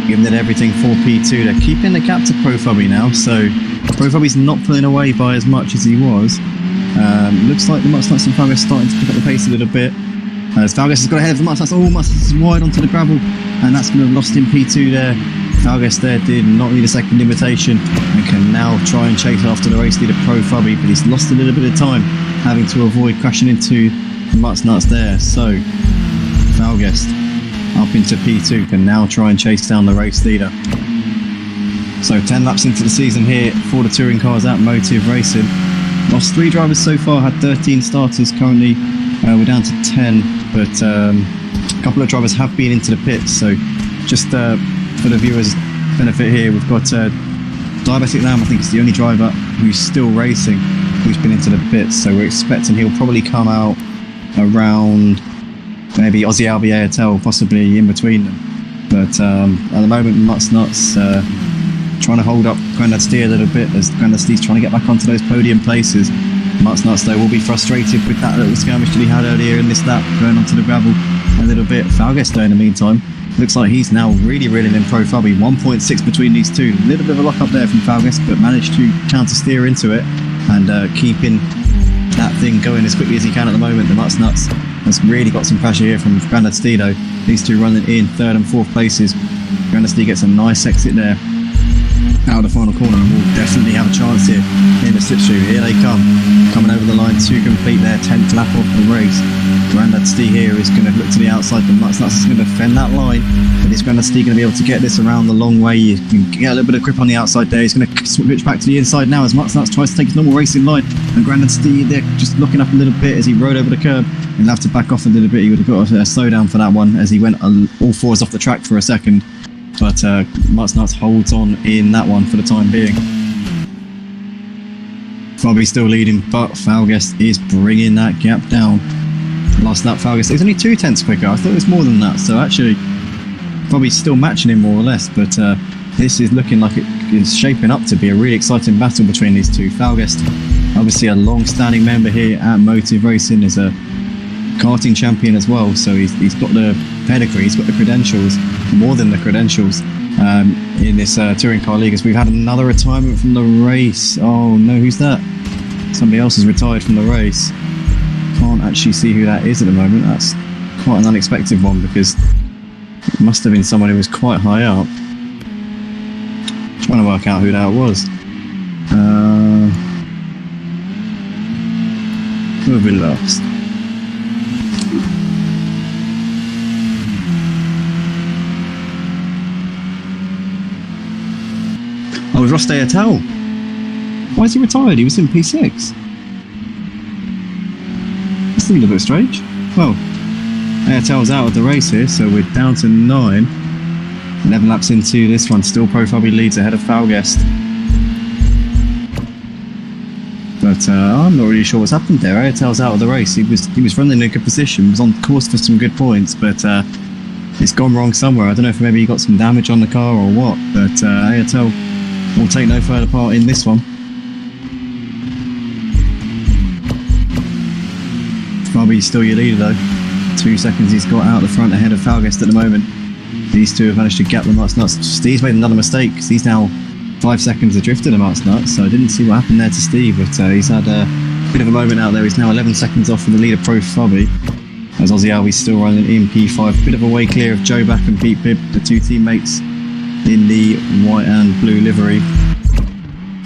giving it everything for P2. They're keeping the gap to Profubby now, so Profubby's not pulling away by as much as he was. Looks like the Nuts and Falguest starting to pick up the pace a little bit. As Falguest has got ahead of the Nuts, Nuts is wide onto the gravel, and that's going to have lost him P2 there. Falguest there did not need a second invitation and can now try and chase after the race leader Profubby, but he's lost a little bit of time, having to avoid crashing into the Nuts there. So Falguest up into P2 can now try and chase down the race leader. So 10 laps into the season here for the touring cars at Motive Racing. Lost 3 drivers so far, had 13 starters currently. We're down to 10, but a couple of drivers have been into the pits, so just for the viewers' benefit here, we've got Diabetic Lamb. I think it's the only driver who's still racing, who's been into the pits, so we're expecting he'll probably come out around maybe Aussie Albier Airtel, possibly in between them. But at the moment, Nuts trying to hold up Grandad Stee a little bit, as Grandad Stee's trying to get back onto those podium places. Nuts though will be frustrated with that little skirmish that he had earlier in this lap, going onto the gravel a little bit. Falguest though in the meantime, looks like he's now really reeling in Profubby. 1.6 between these two. A little bit of a lock up there from Falguest, but managed to counter steer into it and keeping that thing going as quickly as he can at the moment. The Nuts has really got some pressure here from Grandad Stee though. These two running in 3rd and 4th places. Grandad Stee gets a nice exit there out of the final corner, and will definitely have a chance here in the slipstream. Here they come, coming over the line to complete their 10th lap of the race. Grandad Stee here is going to look to the outside. The Nuts is going to defend that line, but is Grandad Stee going to be able to get this around the long way? You can get a little bit of grip on the outside there. He's going to switch back to the inside now as Nuts tries to take his normal racing line, and Grandad Stee there just looking up a little bit as he rode over the curb. He'll have to back off a little bit. He would have got a slowdown for that one as he went all 4s off the track for a second. But Nuts holds on in that one for the time being. Probably still leading, but Falguest is bringing that gap down. Last lap, Falguest is only 2/10 quicker. I thought it was more than that, so actually probably still matching him more or less. But this is looking like it is shaping up to be a really exciting battle between these two. Falguest, obviously a long-standing member here at Motive Racing, is a karting champion as well, so he's got the pedigree, he's got the credentials, more than the credentials in this touring car league. As we've had another retirement from the race. Oh no, who's that? Somebody else has retired from the race. Can't actually see who that is at the moment. That's quite an unexpected one, because it must have been someone who was quite high up. Trying to work out who that was. Who have we lost? Oh, it was Ross Airtel. Why is he retired? He was in P6. That's a little bit strange. Well, Airtel's out of the race here, so we're down to 9. 11 laps into this one. Still Profubby leads ahead of Falguest. But I'm not really sure what's happened there. Airtel's out of the race. He was running in a good position, was on course for some good points, but it's gone wrong somewhere. I don't know if maybe he got some damage on the car or what, but Airtel will take no further part in this one. Probably still your leader though. 2 seconds he's got out the front ahead of Falguest at the moment. These two have managed to gap the Nuts. Steve's made another mistake, because he's now 5 seconds adrift of the Nuts, so I didn't see what happened there to Steve, but he's had a bit of a moment out there. He's now 11 seconds off from the leader Profubby, as Aussie Albie's still running in P5. Bit of a way clear of Joe Back and Pete Bibb, the two teammates in the white and blue livery.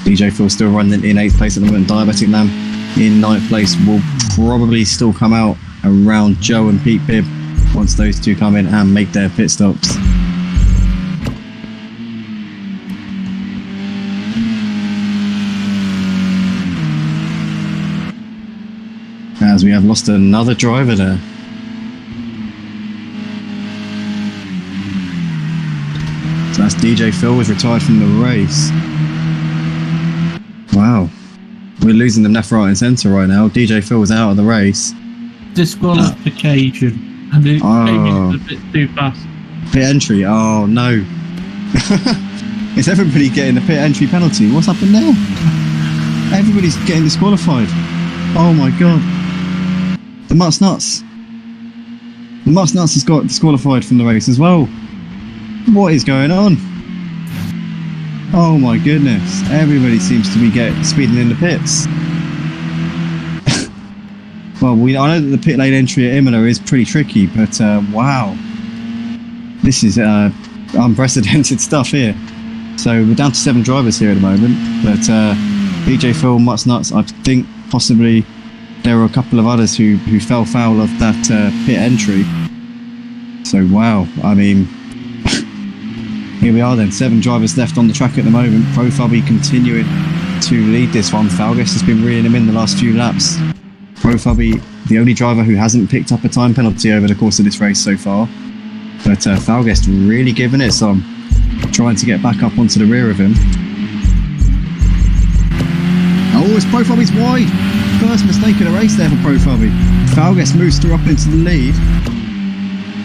DJ Phil still running in 8th place at the moment. Diabetic Lamb in 9th place will probably still come out around Joe and Pete Bibb once those two come in and make their pit stops. As we have lost another driver there. So that's DJ Phil, was retired from the race. Wow. We're losing them left, right and centre right now. DJ Phil was out of the race. Disqualification. And it came in a bit too fast. Pit entry, oh no. Is everybody getting a pit entry penalty? What's happened there? Everybody's getting disqualified. Oh my god. The Mutts Nuts. The Mutts Nuts has got disqualified from the race as well. What is going on? Oh my goodness. Everybody seems to be speeding in the pits. Well, I know that the pit lane entry at Imola is pretty tricky, but wow. This is unprecedented stuff here. So we're down to 7 drivers here at the moment, but BJ Phil, Mutts Nuts, I think possibly there were a couple of others who fell foul of that pit entry. So wow, I mean, here we are then, 7 drivers left on the track at the moment. Profubby continuing to lead this one. Falguest has been reeling him in the last few laps. Profubby, the only driver who hasn't picked up a time penalty over the course of this race so far. But Falguest really giving it some, trying to get back up onto the rear of him. Oh, it's Profubby's wide. First mistake of the race there for Profubby. Falguest moves through up into the lead.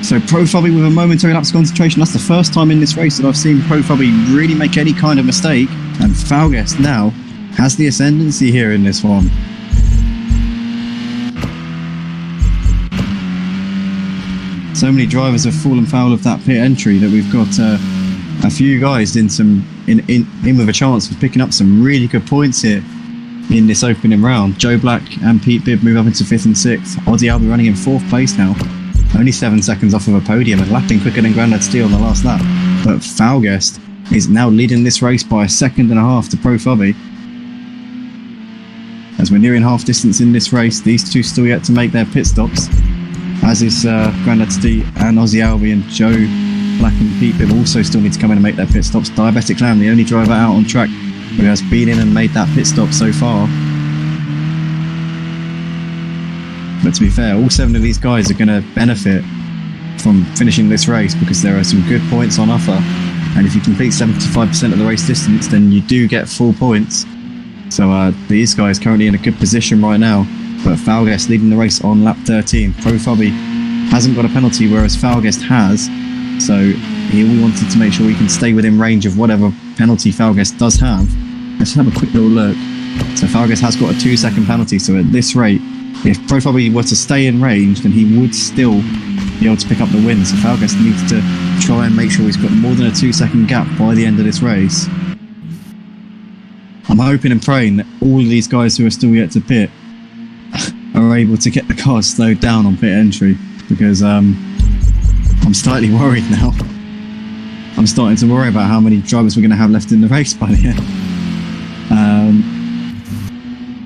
So Profubby with a momentary lapse of concentration. That's the first time in this race that I've seen Profubby really make any kind of mistake. And Falguest now has the ascendancy here in this one. So many drivers have fallen foul of that pit entry that we've got a few guys in with a chance of picking up some really good points here in this opening round. Joe Black and Pete Bibb move up into 5th and 6th. Ozzy Albi running in 4th place now. Only 7 seconds off of a podium and lapping quicker than Grandad Steele on the last lap. But Falguest is now leading this race by 1.5 seconds to Profubby. As we're nearing half distance in this race, these two still yet to make their pit stops. As is Grandad Steele and Ozzy Albi, and Joe Black and Pete Bibb also still need to come in and make their pit stops. Diabetic Lamb, the only driver out on track who has been in and made that pit stop so far. But to be fair, all 7 of these guys are going to benefit from finishing this race because there are some good points on offer. And if you complete 75% of the race distance, then you do get full points. So these guys currently in a good position right now. But Falguest leading the race on lap 13. Profubby hasn't got a penalty, whereas Falguest has. So here we wanted to make sure we can stay within range of whatever penalty Falguest does have. Let's have a quick little look. So Falguest has got a 2-second penalty. So at this rate, if Profubby were to stay in range, then he would still be able to pick up the win. So Falguest needs to try and make sure he's got more than a 2-second gap by the end of this race. I'm hoping and praying that all of these guys who are still yet to pit are able to get the cars slowed down on pit entry, because I'm slightly worried now. I'm starting to worry about how many drivers we're going to have left in the race by the end.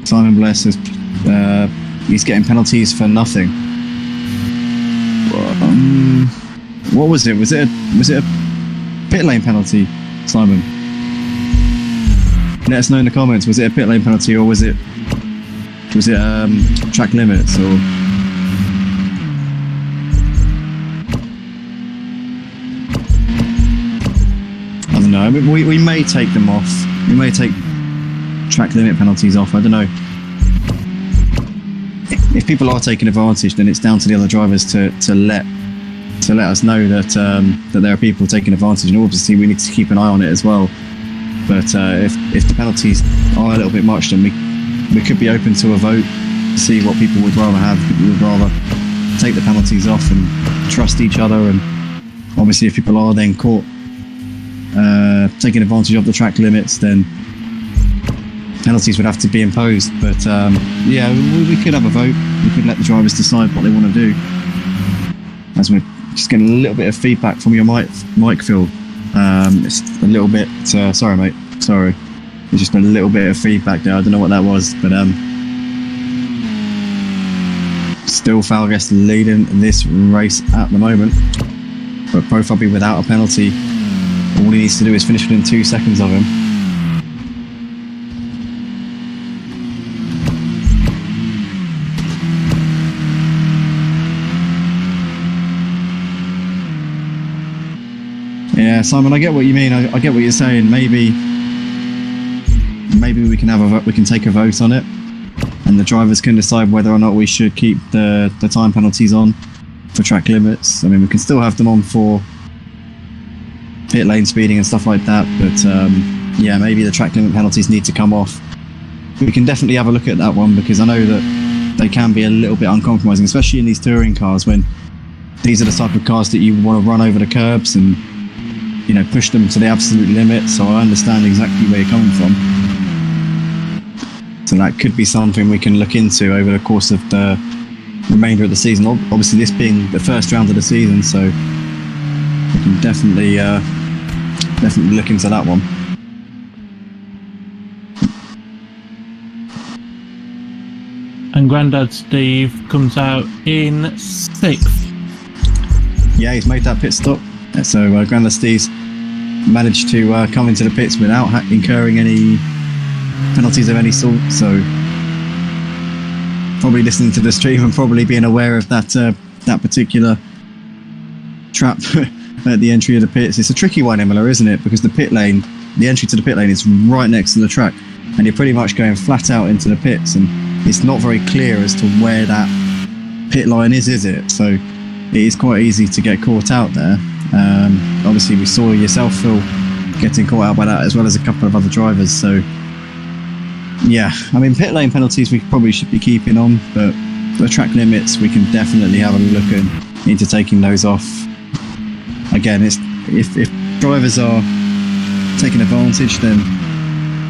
Simon Bless is he's getting penalties for nothing. What was it? Was it a pit lane penalty, Simon? Let us know in the comments. Was it a pit lane penalty, or was it track limits, or? I don't know. I mean, we may take them off. We may take track limit penalties off. I don't know. If people are taking advantage, then it's down to the other drivers to let us know that there are people taking advantage, and obviously we need to keep an eye on it as well. But if the penalties are a little bit much, then we could be open to a vote to see what people would rather have. People would rather take the penalties off and trust each other, and obviously if people are then caught taking advantage of the track limits, then penalties would have to be imposed. But yeah, we could have a vote. We could let the drivers decide what they want to do. As we're just getting a little bit of feedback from your mic, Phil. It's a little bit. Sorry, mate. Sorry. There's just a little bit of feedback there. I don't know what that was, but still Falguest leading this race at the moment. But Profubby without a penalty. All he needs to do is finish within 2 seconds of him. Yeah, Simon, I get what you mean. I get what you're saying. Maybe we can we can take a vote on it, and the drivers can decide whether or not we should keep the time penalties on for track limits. I mean, we can still have them on for pit lane speeding and stuff like that, but yeah, maybe the track limit penalties need to come off we can definitely have a look at that one, because I know that they can be a little bit uncompromising, especially in these touring cars, when these are the type of cars that you want to run over the curbs and, you know, push them to the absolute limit. So I understand exactly where you're coming from. So that could be something we can look into over the course of the remainder of the season. Obviously, this being the first round of the season, so we can definitely look into that one. And Grandad Steve comes out in 6th. Yeah, he's made that pit stop. So Grandad Steve's managed to come into the pits without incurring any penalties of any sort. So probably listening to the stream and probably being aware of that particular trap at the entry of the pits. It's a tricky one, Imola, isn't it? Because the entry to the pit lane is right next to the track, and you're pretty much going flat out into the pits, and it's not very clear as to where that pit line is it? So it is quite easy to get caught out there. Obviously, we saw yourself, Phil, getting caught out by that, as well as a couple of other drivers. So yeah, I mean, pit lane penalties we probably should be keeping on, but the track limits we can definitely have a look into taking those off. Again, if drivers are taking advantage, then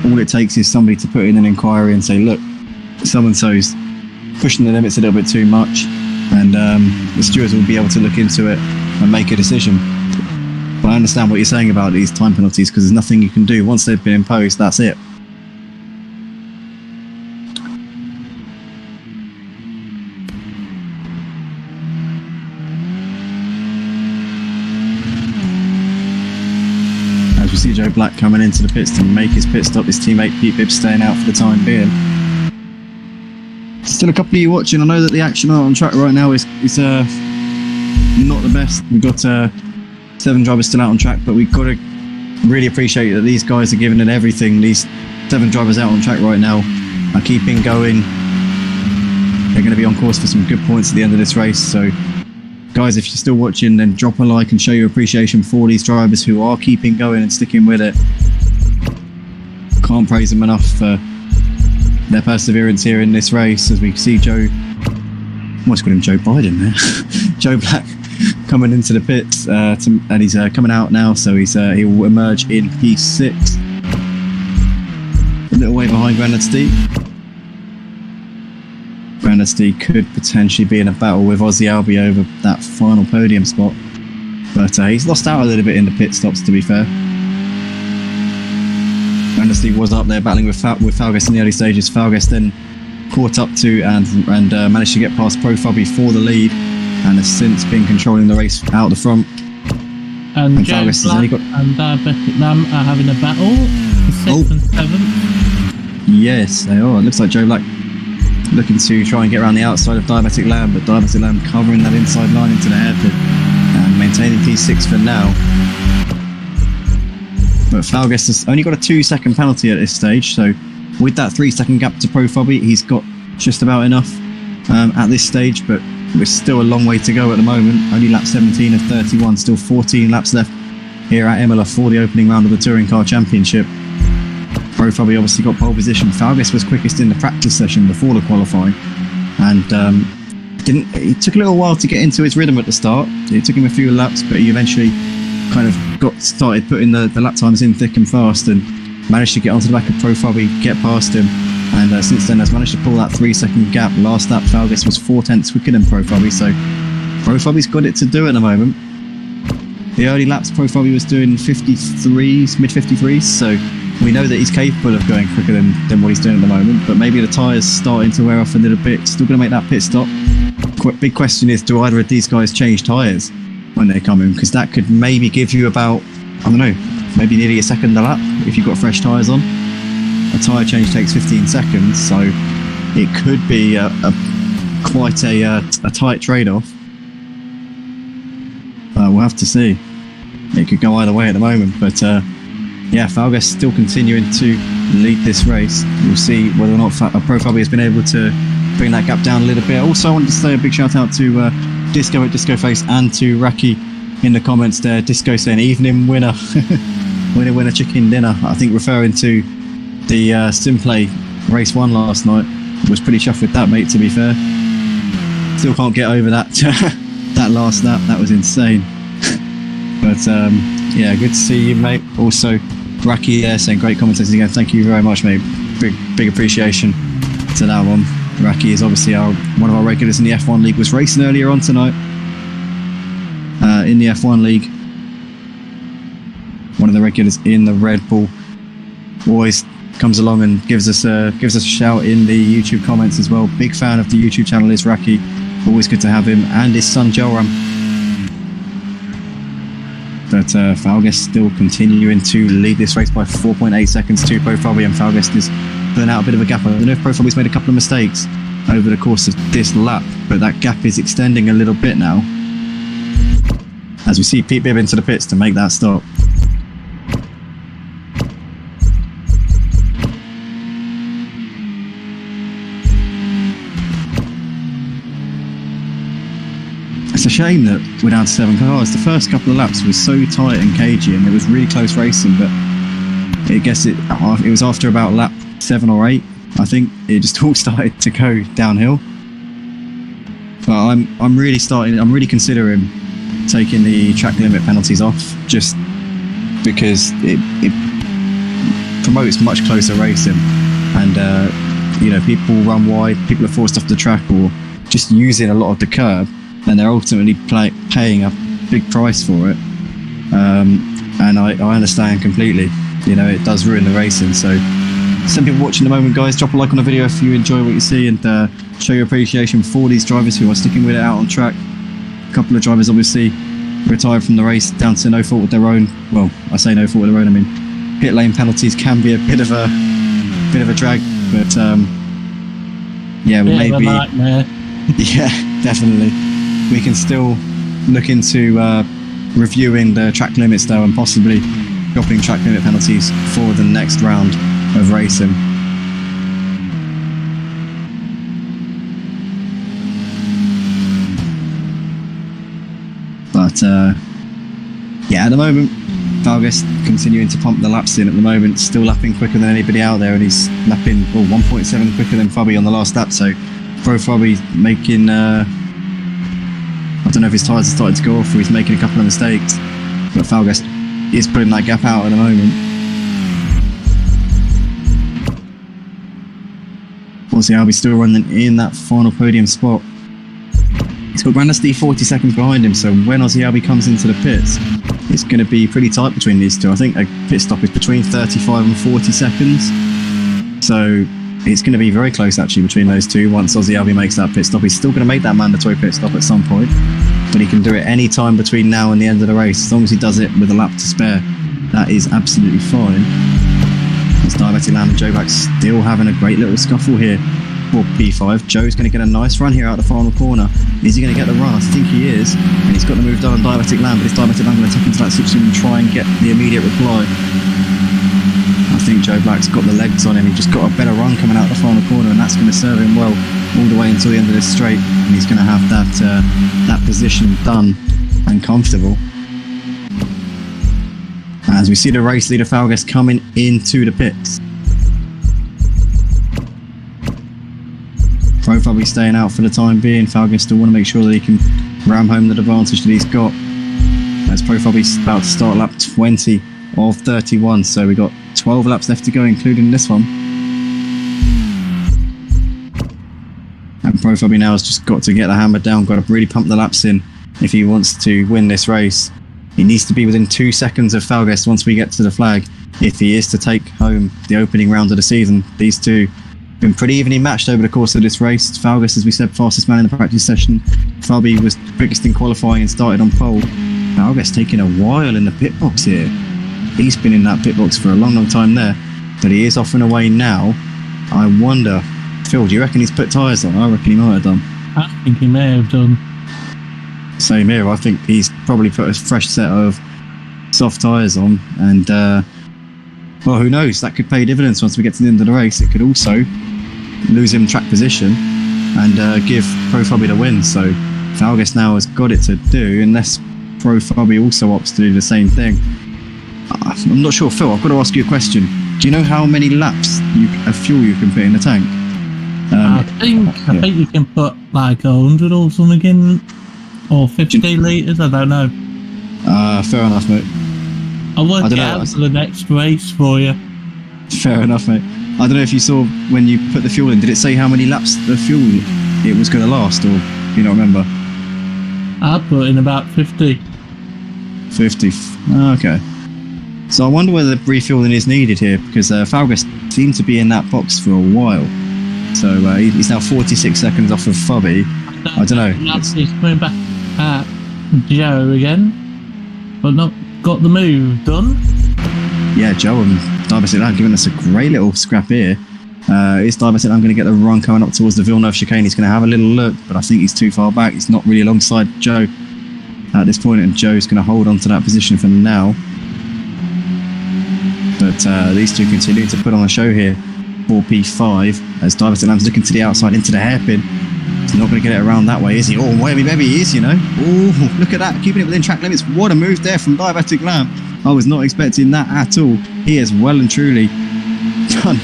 all it takes is somebody to put in an inquiry and say, look, so-and-so's pushing the limits a little bit too much, and the stewards will be able to look into it and make a decision. But I understand what you're saying about these time penalties, because there's nothing you can do. Once they've been imposed, that's it. As we see Joe Black coming into the pits to make his pit stop, his teammate Pete Bibbs staying out for the time being. Still a couple of you watching. I know that the action on track right now is not the best. We've got 7 drivers still out on track, but we've got to really appreciate that these guys are giving it everything. These 7 drivers out on track right now are keeping going. They're going to be on course for some good points at the end of this race. So guys, if you're still watching, then drop a like and show your appreciation for these drivers who are keeping going and sticking with it. Can't praise them enough for their perseverance here in this race. As we see Joe, I almost called him Joe Biden there, Joe Black coming into the pits, and he's coming out now, so he will emerge in P6, a little way behind Grandad Steve. Grandad Steve could potentially be in a battle with Aussie Albie over that final podium spot, but he's lost out a little bit in the pit stops, to be fair. Grandad Steve was up there battling with Falgas in the early stages. Falgas then caught up to and managed to get past Pro Fubby for the lead, and has since been controlling the race out the front. And Joe Black and Diabetic Lamb are having a battle, 6th and 7th. Yes, they are. It looks like Joe Black looking to try and get around the outside of Diabetic Lamb, but Diabetic Lamb covering that inside line into the hairpin and maintaining P6 for now. But Falgas has only got a 2-second penalty at this stage, so with that 3-second gap to Pro Fubby, he's got just about enough at this stage, but we're still a long way to go at the moment. Only lap 17 of 31, still 14 laps left here at Imola for the opening round of the Touring Car Championship. Pro Fubby obviously got pole position. Falgas was quickest in the practice session before the qualifying, and it took a little while to get into his rhythm at the start. It took him a few laps, but he eventually kind of got started putting the lap times in thick and fast, and managed to get onto the back of Pro Fubby, get past him, and since then has managed to pull that 3-second gap. Last lap Falgas was 4/10 quicker than Pro Fubby, so Pro Fubby's got it to do at the moment. The early laps Pro Fubby was doing 53s, mid 53s, so we know that he's capable of going quicker than what he's doing at the moment, but maybe the tyres starting to wear off a little bit. Still going to make that pit stop. Big question is, do either of these guys change tyres when they come in? Because that could maybe give you about, I don't know, maybe nearly a second a lap if you've got fresh tyres on. A tyre change takes 15 seconds, so it could be quite a tight trade-off. We'll have to see. It could go either way at the moment, but yeah, Falgas still continuing to lead this race. We'll see whether or not Pro Fubby has been able to bring that gap down a little bit. Also, I wanted to say a big shout out to Disco at Disco Face and to Raki in the comments there. Disco saying evening winner, winner chicken dinner. I think referring to the Simplay race 1 last night. Was pretty chuffed with that, mate, to be fair. Still can't get over that that last lap. That was insane. But yeah, good to see you, mate. Also, RaKi there saying great commentators again. Thank you very much, mate. Big appreciation to that one. RaKi is obviously one of our regulars in the F1 League. Was racing earlier on tonight in the F1 League. One of the regulars in the Red Bull. Always comes along and gives us a shout in the YouTube comments as well. Big fan of the YouTube channel is RaKi. Always good to have him, and his son Joram. But Falgest still continuing to lead this race by 4.8 seconds to Profabi, and Falgest is pulling out a bit of a gap. I don't know if Profabi's made a couple of mistakes over the course of this lap, but that gap is extending a little bit now as we see Pete Bibb into the pits to make that stop. It's a shame that we're down to 7 cars. The first couple of laps was so tight and cagey, and it was really close racing, but I guess it was after about lap 7 or 8, I think, it just all started to go downhill. But I'm really considering taking the track limit penalties off, just because it promotes much closer racing, and you know, people run wide, people are forced off the track, or just using a lot of the curb, and they're ultimately paying a big price for it. And I understand completely. You know, it does ruin the racing. So some people watching the moment, guys, drop a like on the video if you enjoy what you see, and show your appreciation for these drivers who are sticking with it out on track. A couple of drivers obviously retired from the race down to no fault of their own. Well, I say no fault of their own, I mean pit lane penalties can be a bit of a drag, but yeah, we may be yeah, definitely. We can still look into reviewing the track limits though, and possibly dropping track limit penalties for the next round of racing. But yeah, at the moment, Falgest continuing to pump the laps in at the moment, still lapping quicker than anybody out there, and he's lapping 1.7 quicker than Fabi on the last lap. So Pro Fabi making I don't know if his tyres have started to go off or he's making a couple of mistakes, but Falgest is putting that gap out at the moment. Obviously Albi's still running in that final podium spot. He's got Grandesty 40 seconds behind him, so when Aussie Albi comes into the pits, it's going to be pretty tight between these two. I think a pit stop is between 35 and 40 seconds. So it's going to be very close actually between those two. Once Aussie Albi makes that pit stop, he's still going to make that mandatory pit stop at some point, but he can do it any time between now and the end of the race. As long as he does it with a lap to spare, that is absolutely fine. It's deedeeTKU and Joe back still having a great little scuffle here for P5. Joe's going to get a nice run here out of the final corner. Is he going to get the run? I think he is, and he's got the move done on deedeeTKU, but it's deedeeTKU going to tap into that situation and try and get the immediate reply. I think Joe Black's got the legs on him. He just got a better run coming out the final corner, and that's going to serve him well all the way until the end of this straight. And he's going to have that position done and comfortable. As we see the race leader Falgest coming into the pits. Profabi staying out for the time being. Falgest still want to make sure that he can ram home the advantage that he's got. As Profabi's about to start lap 20 of 31, so we got 12 laps left to go, including this one. And Profabi now has just got to get the hammer down, got to really pump the laps in if he wants to win this race. He needs to be within 2 seconds of Falgest once we get to the flag if he is to take home the opening round of the season. These two have been pretty evenly matched over the course of this race. Falgest, as we said, fastest man in the practice session. Fabi was quickest in qualifying and started on pole. Falgest taking a while in the pit box here. He's been in that pit box for a long time there, but he is off and away now. I wonder, Phil, do you reckon he's put tyres on? I reckon he might have done. I think he may have done. Same here. I think he's probably put a fresh set of soft tyres on, and well, who knows? That could pay dividends once we get to the end of the race. It could also lose him track position and give Profabi the win. So Falgest now has got it to do, unless Profabi also opts to do the same thing. I'm not sure, Phil. I've got to ask you a question. Do you know how many laps fuel you can put in the tank. I think you can put like 100 or something in, or 50 litres, I don't know. Fair enough, mate. I'll work it out for the next race for you. Fair enough, mate. I don't know if you saw when you put the fuel in, did it say how many laps of fuel it was going to last, or do you not remember? I put in about 50. 50. Okay. So I wonder whether refueling is needed here, because Falgas seemed to be in that box for a while. So he's now 46 seconds off of Fubby. I don't know. He's coming back at Joe again, but not got the move done. Yeah, Joe and deedeeTKU giving us a great little scrap here. Is deedeeTKU going to get the run coming up towards the Villeneuve chicane? He's going to have a little look, but I think he's too far back. He's not really alongside Joe at this point, and Joe's going to hold on to that position for now. But these two continue to put on a show here for P5 as deedeeTKU's looking to the outside into the hairpin. He's not going to get it around that way, is he? Oh, maybe he is, you know. Oh, look at that, keeping it within track limits. What a move there from deedeeTKU. I was not expecting that at all. He has well and truly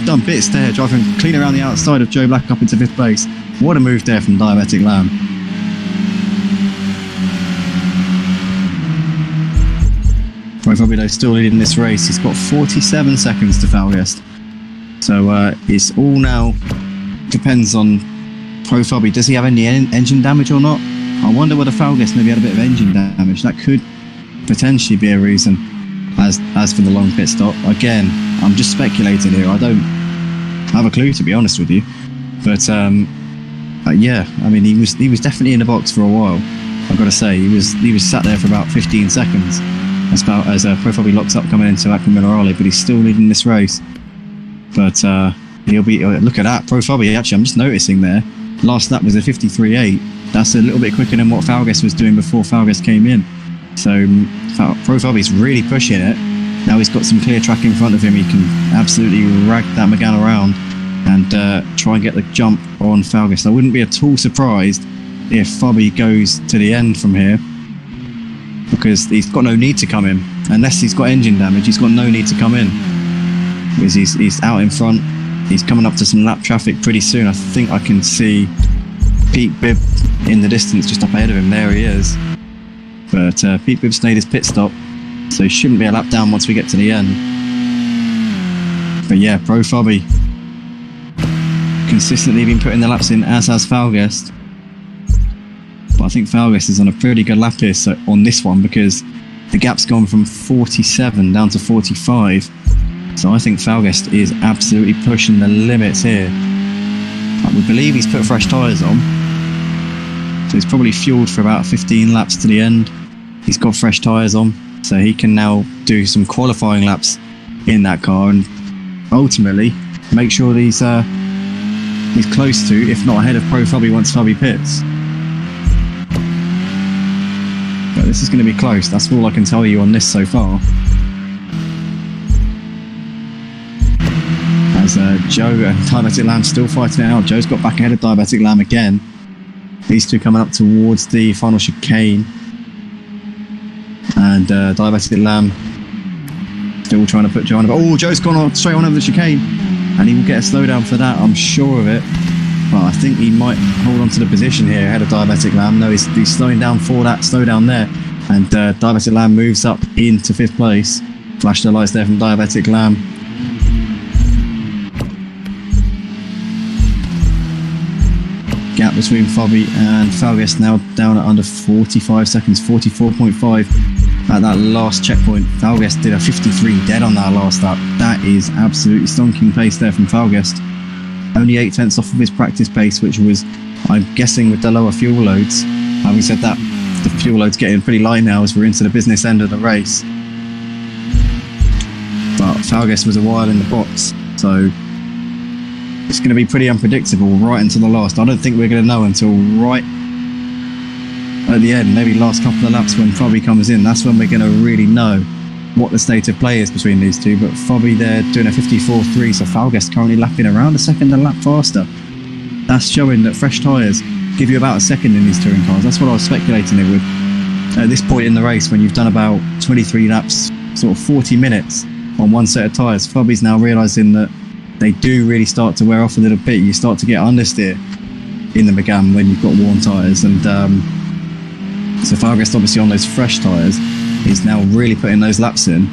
done bits there, driving clean around the outside of Joe Black up into 5th place. What a move there from deedeeTKU. Fabio still leading this race. He's got 47 seconds to Falgas. So it's all now depends on Fabio. Does he have any engine damage or not? I wonder whether Falgas maybe had a bit of engine damage. That could potentially be a reason. As for the long pit stop, again, I'm just speculating here. I don't have a clue, to be honest with you. But yeah, I mean, he was definitely in the box for a while. I've got to say, he was sat there for about 15 seconds. As Fabio locks up coming into Acqua Minerale, but he's still leading this race. But he'll be, look at that, Fabio, actually, I'm just noticing there, last lap was a 53.8. That's a little bit quicker than what Falgas was doing before Falgas came in. So Fabio's really pushing it. Now he's got some clear track in front of him. He can absolutely rag that McGann around and try and get the jump on Falgas. I wouldn't be at all surprised if Fabio goes to the end from here, because he's got no need to come in. Unless he's got engine damage, he's got no need to come in. Because he's out in front. He's coming up to some lap traffic pretty soon. I think I can see Pete Bibb in the distance just up ahead of him. There he is. But Pete Bibb's made his pit stop, so he shouldn't be a lap down once we get to the end. But yeah, Fabio consistently been putting the laps in, as has Falgas. But I think Falgas is on a pretty good lap here on this one, because the gap's gone from 47 down to 45. So I think Falgas is absolutely pushing the limits here. We believe he's put fresh tyres on, so he's probably fueled for about 15 laps to the end. He's got fresh tyres on, so he can now do some qualifying laps in that car and ultimately make sure he's close to, if not ahead of Fabio once Fabio pits. But this is going to be close. That's all I can tell you on this so far. As Joe and deedeeTKU still fighting it out. Joe's got back ahead of deedeeTKU again. These two coming up towards the final chicane. And deedeeTKU still trying to put Joe on. Oh, Joe's gone on, straight on over the chicane. And he will get a slowdown for that, I'm sure of it. But I think he might hold on to the position here ahead of deedeeTKU. No, he's slowing down for that slowdown there. And deedeeTKU moves up into 5th place. Flash the lights there from deedeeTKU. Gap between Fabio and Falgas now down at under 45 seconds, 44.5 at that last checkpoint. Falgas did a 53 dead on that last lap. That is absolutely stonking pace there from Falgas. Only 8 tenths off of his practice pace, which was, I'm guessing, with the lower fuel loads. Having said that, the fuel load's getting pretty light now as we're into the business end of the race. But Falgas was a while in the box, so it's going to be pretty unpredictable right until the last. I don't think we're going to know until right at the end, maybe last couple of laps when Fabio comes in. That's when we're going to really know what the state of play is between these two. But Fabio there doing a 54.3, so Falgas currently lapping around a second a lap faster. That's showing that fresh tyres give you about a second in these touring cars. That's what I was speculating it with. At this point in the race, when you've done about 23 laps, sort of 40 minutes on one set of tyres, Fabio's now realising that they do really start to wear off a little bit. You start to get understeer in the Megane when you've got worn tyres, and so Falgest, obviously on those fresh tyres, is now really putting those laps in.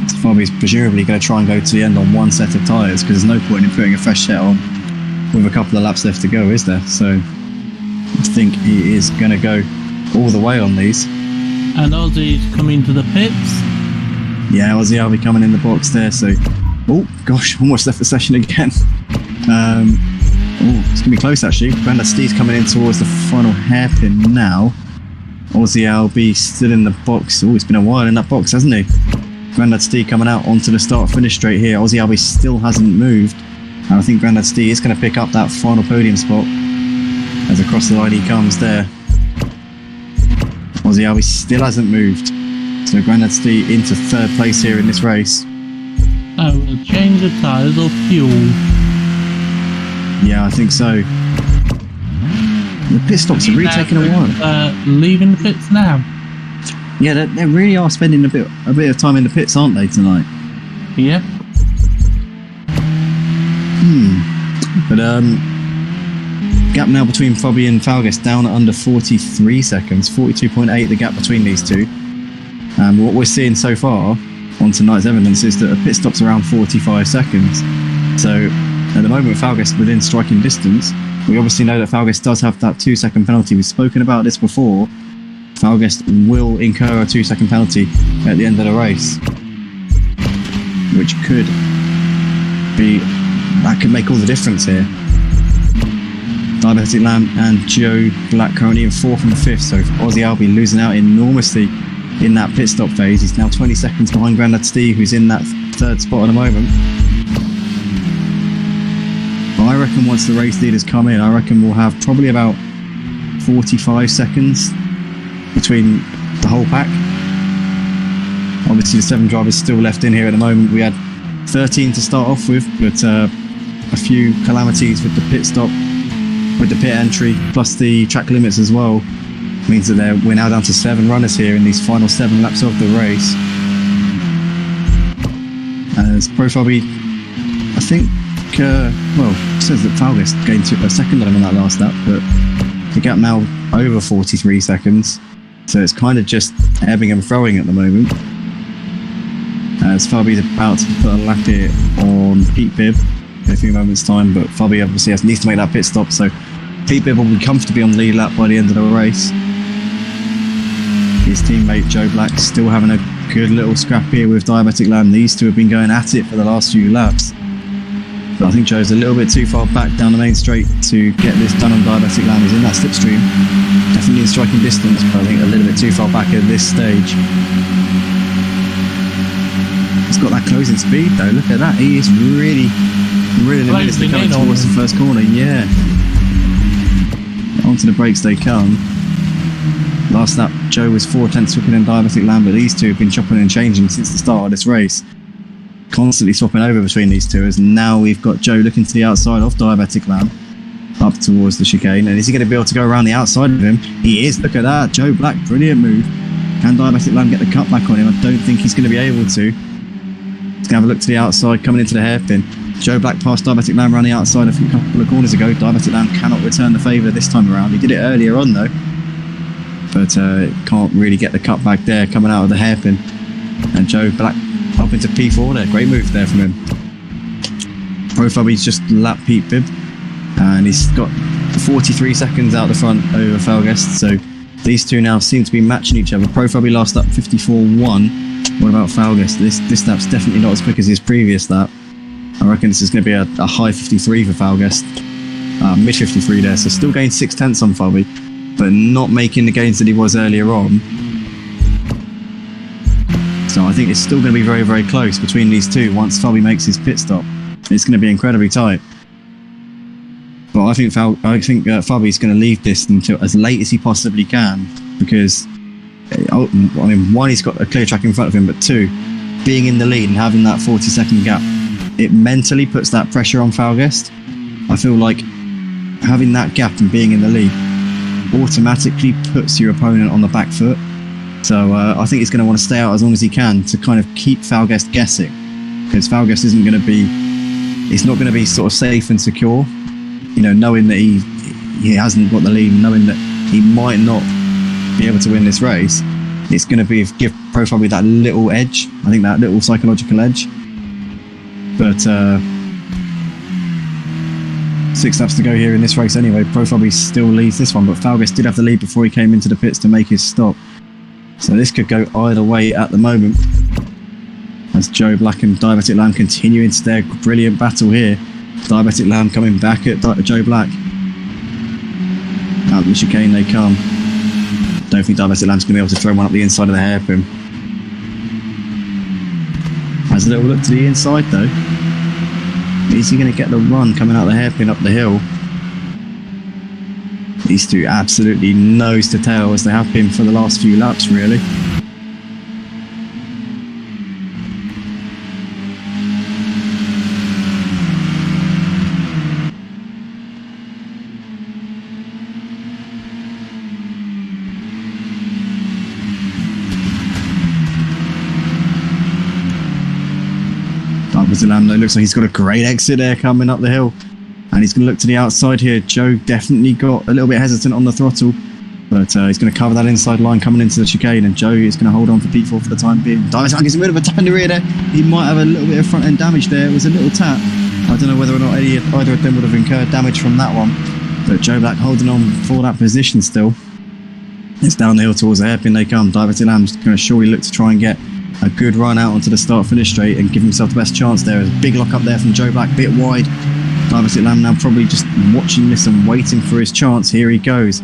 So Fabi's presumably going to try and go to the end on one set of tyres, because there's no point in putting a fresh set on with a couple of laps left to go, is there? So I think he is going to go all the way on these. And Ozzy's coming to the pits. Yeah, Ozzy will be coming in the box there. So, oh gosh, almost left the session again. It's going to be close actually. Grandad Steve's coming in towards the final hairpin now. Ozzy Albi still in the box. Oh, it's been a while in that box, hasn't he? Grandad Steve coming out onto the start-finish straight here. Ozzy Albi still hasn't moved. And I think Grandad Steve is going to pick up that final podium spot as across the line he comes there. Ozzy Albi still hasn't moved. So Grandad Steve into third place here in this race. Oh, a change of tyres or fuel? Yeah, I think so. The pit stops are really taking a while. Leaving the pits now. Yeah, they really are spending a bit of time in the pits, aren't they, tonight? Yep. But gap now between Fabi and Falgest down at under 43 seconds, 42.8 the gap between these two. What we're seeing so far on tonight's evidence is that a pit stop's around 45 seconds. So at the moment, Falgest within striking distance. We obviously know that Falgest does have that 2-second penalty. We've spoken about this before. Falgest will incur a 2-second penalty at the end of the race, which could make all the difference here. Diabetic Lamb and Joe Black currently in 4th and 5th, so Ozzy Albi losing out enormously in that pit stop phase. He's now 20 seconds behind Grandad Steve, who's in that 3rd spot at the moment. I reckon once the race leaders come in, I reckon we'll have probably about 45 seconds between the whole pack. Obviously the 7 drivers still left in here at the moment. We had 13 to start off with, but a few calamities with the pit stop, with the pit entry, plus the track limits as well, means that we're now down to 7 runners here in these final 7 laps of the race. As Pro Fabi, I think, it says that Falgest gained a second on him on that last lap, but the gap now over 43 seconds, so it's kind of just ebbing and throwing at the moment. As Fabi's about to put a lap here on Pete Bibb in a few moments' time, but Fabi obviously needs to make that pit stop, so Pete Bibb will be comfortably on the lead lap by the end of the race. His teammate Joe Black still having a good little scrap here with Diabetic Lamb. These two have been going at it for the last few laps. But I think Joe's a little bit too far back down the main straight to get this done on Diabetic Lamb. He's in that slipstream. Definitely in striking distance, but I think a little bit too far back at this stage. He's got that closing speed though, look at that. He is really the minutes they're coming towards the first corner, yeah. Onto the brakes they come. Last lap, Joe was 4/10 quicker than Diabetic Lamb, but these two have been chopping and changing since the start of this race. Constantly swapping over between these two, as now we've got Joe looking to the outside of Diabetic Lamb up towards the chicane. And is he going to be able to go around the outside of him? He is, look at that. Joe Black, brilliant move. Can Diabetic Lamb get the cut back on him? I don't think he's going to be able to. Let's have a look to the outside, coming into the hairpin. Joe Black passed Diabetic Lamb around the outside a couple of corners ago. Diabetic Lamb cannot return the favour this time around. He did it earlier on though, but can't really get the cut back there coming out of the hairpin. And Joe Black up into P4 there. Great move there from him. Pro Fabi's just lapped Pete Bibb, and he's got 43 seconds out the front over Falgest. So these two now seem to be matching each other. Pro Fabi last lap 54.1. What about Falgest? This lap's definitely not as quick as his previous lap. I reckon this is going to be a high 53 for Falgest. Mid 53 there, so still gained 6/10 on Fabi, but not making the gains that he was earlier on. So I think it's still going to be very, very close between these two once Fabi makes his pit stop. It's going to be incredibly tight. But I think Fabi's going to leave this until as late as he possibly can, because one, he's got a clear track in front of him, but two, being in the lead and having that 40-second gap, it mentally puts that pressure on Falgest. I feel like having that gap and being in the lead automatically puts your opponent on the back foot. So I think he's going to want to stay out as long as he can to kind of keep Falgest guessing. because Falgas isn't going to be, it's not going to be sort of safe and secure, you know, knowing that he hasn't got the lead, knowing that he might not be able to win this race. It's going to be give Pro Fabby that little edge, I think that little psychological edge. But 6 laps to go here in this race anyway. Pro Fabby still leads this one, but Falgas did have the lead before he came into the pits to make his stop. So this could go either way at the moment, as Joe Black and Diabetic Lamb continue into their brilliant battle here. Diabetic Lamb coming back at Joe Black. Out of the chicane they come. Don't think Diabetic Lamb's going to be able to throw one up the inside of the hairpin. Has a little look to the inside though. Is he going to get the run coming out of the hairpin up the hill? These two absolutely nose to tail, as they have been for the last few laps really. Lamb, though, looks like he's got a great exit there coming up the hill, and he's going to look to the outside here. Joe definitely got a little bit hesitant on the throttle, but he's going to cover that inside line coming into the chicane, and Joe is going to hold on for P4 for the time being. Diabetic Lamb gets a bit of a tap in the rear there. He might have a little bit of front end damage there. It was a little tap. I don't know whether or not either of them would have incurred damage from that one, but Joe Black holding on for that position still. It's down the hill towards the hairpin they come. Diabetic Lamb's going to surely look to try and get a good run out onto the start-finish straight and give himself the best chance there. A big lock up there from Joe Black, bit wide. Diabetic Lamb now probably just watching this and waiting for his chance. Here he goes.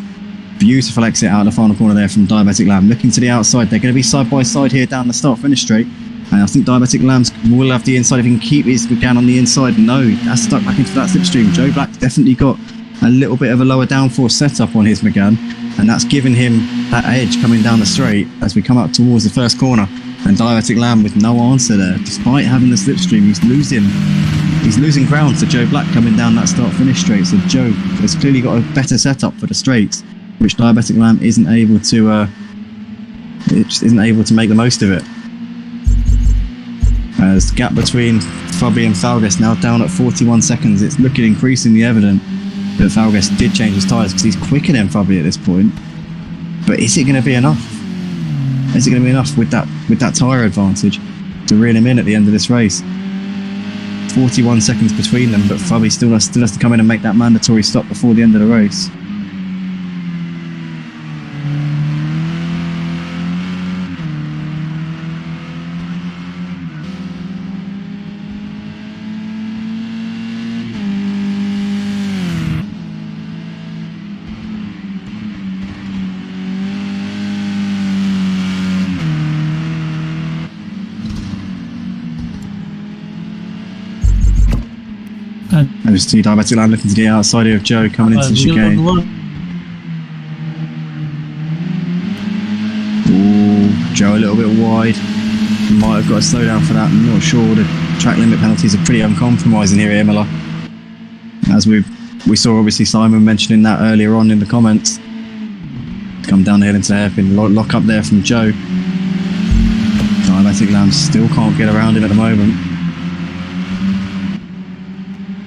Beautiful exit out of the final corner there from Diabetic Lamb. Looking to the outside. They're going to be side by side here down the start-finish straight. And I think Diabetic Lamb will have the inside if he can keep his down on the inside. No, that's stuck back into that slipstream. Joe Black definitely got a little bit of a lower downforce setup on his Megane, and that's given him that edge coming down the straight as we come up towards the first corner. And Diabetic Lamb with no answer there, despite having the slipstream. He's losing ground to Joe Black coming down that start-finish straight. So Joe has clearly got a better setup for the straights, which Diabetic Lamb isn't able to make the most of it. As the gap between Fabby and Falgas now down at 41 seconds, it's looking increasingly evident that Falgas did change his tyres, because he's quicker than Fabby at this point. But is it going to be enough? Is it going to be enough with that tyre advantage to reel him in at the end of this race? 41 seconds between them, but Fabby still has to come in and make that mandatory stop before the end of the race. I just see Diabetic Lamb looking to the outside of Joe coming into the chicane. Ooh, Joe a little bit wide. Might have got a slow down for that. I'm not sure. The track limit penalties are pretty uncompromising here at Imola. As we saw, obviously, Simon mentioning that earlier on in the comments. Come down the hill into the hairpin. Lock up there from Joe. Diabetic Lamb still can't get around him at the moment.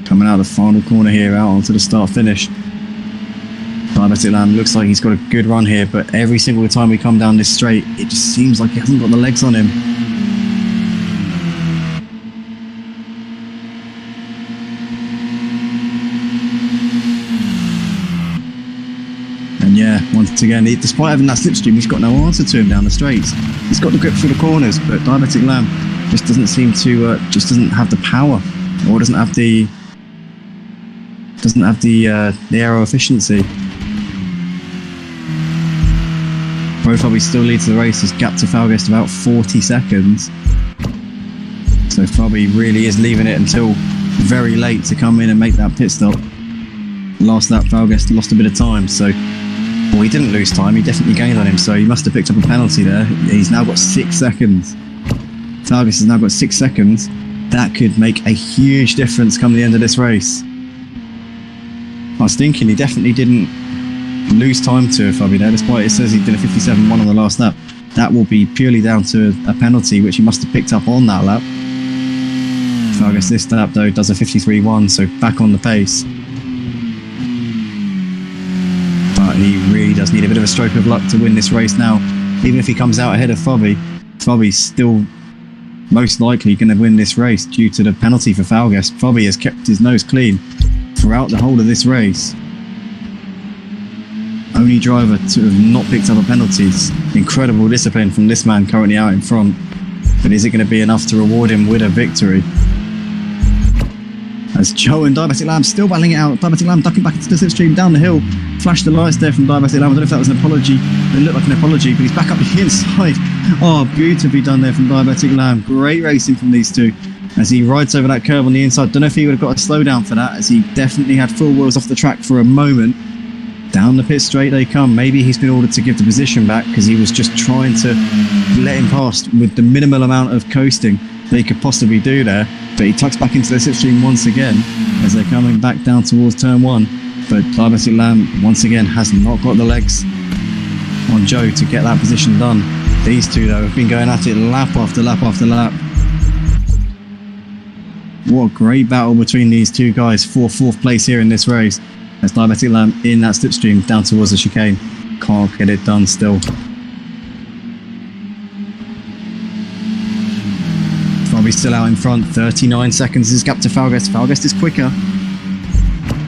Coming out of the final corner here, out onto the start-finish. Diabetic Lamb looks like he's got a good run here, but every single time we come down this straight, it just seems like he hasn't got the legs on him. And yeah, once again, despite having that slipstream, he's got no answer to him down the straights. He's got the grip through the corners, but Diabetic Lamb just doesn't seem to, just doesn't have the power, or doesn't have the aero efficiency. Pro Fabby still leads the race. His gap to Falgas to about 40 seconds. So Fabby really is leaving it until very late to come in and make that pit stop. Last lap, Falgas lost a bit of time. So, well, he didn't lose time. He definitely gained on him. So he must have picked up a penalty there. He's now got 6 seconds. Falgas has now got 6 seconds. That could make a huge difference come the end of this race. I was thinking he definitely didn't lose time to Fabby there, despite it says he did a 57.1 on the last lap. That will be purely down to a penalty, which he must have picked up on that lap. Falguest this lap though does a 53.1, so back on the pace. But he really does need a bit of a stroke of luck to win this race now. Even if he comes out ahead of Fobby's still most likely going to win this race due to the penalty for Falguest. Fobby has kept his nose clean throughout the whole of this race. Only driver to have not picked up a penalty. Incredible discipline from this man currently out in front. But is it going to be enough to reward him with a victory? As Joe and deedeeTKU still battling it out. deedeeTKU ducking back into the slipstream down the hill. Flashed the lights there from deedeeTKU. I don't know if that was an apology. It looked like an apology, but he's back up the inside. Oh, beautifully done there from deedeeTKU. Great racing from these two as he rides over that curve on the inside. Don't know if he would have got a slowdown for that, as he definitely had full wheels off the track for a moment. Down the pit straight they come. Maybe he's been ordered to give the position back because he was just trying to let him past with the minimal amount of coasting that he could possibly do there. But he tucks back into the slipstream once again as they're coming back down towards turn 1. But deedeeTKU once again has not got the legs on Joe to get that position done. These two though have been going at it lap after lap after lap. What a great battle between these two guys for 4th place here in this race. As deedeeTKU in that slipstream down towards the chicane. Can't get it done still. Fobby's still out in front. 39 seconds is gap to Falguest. Falguest is quicker.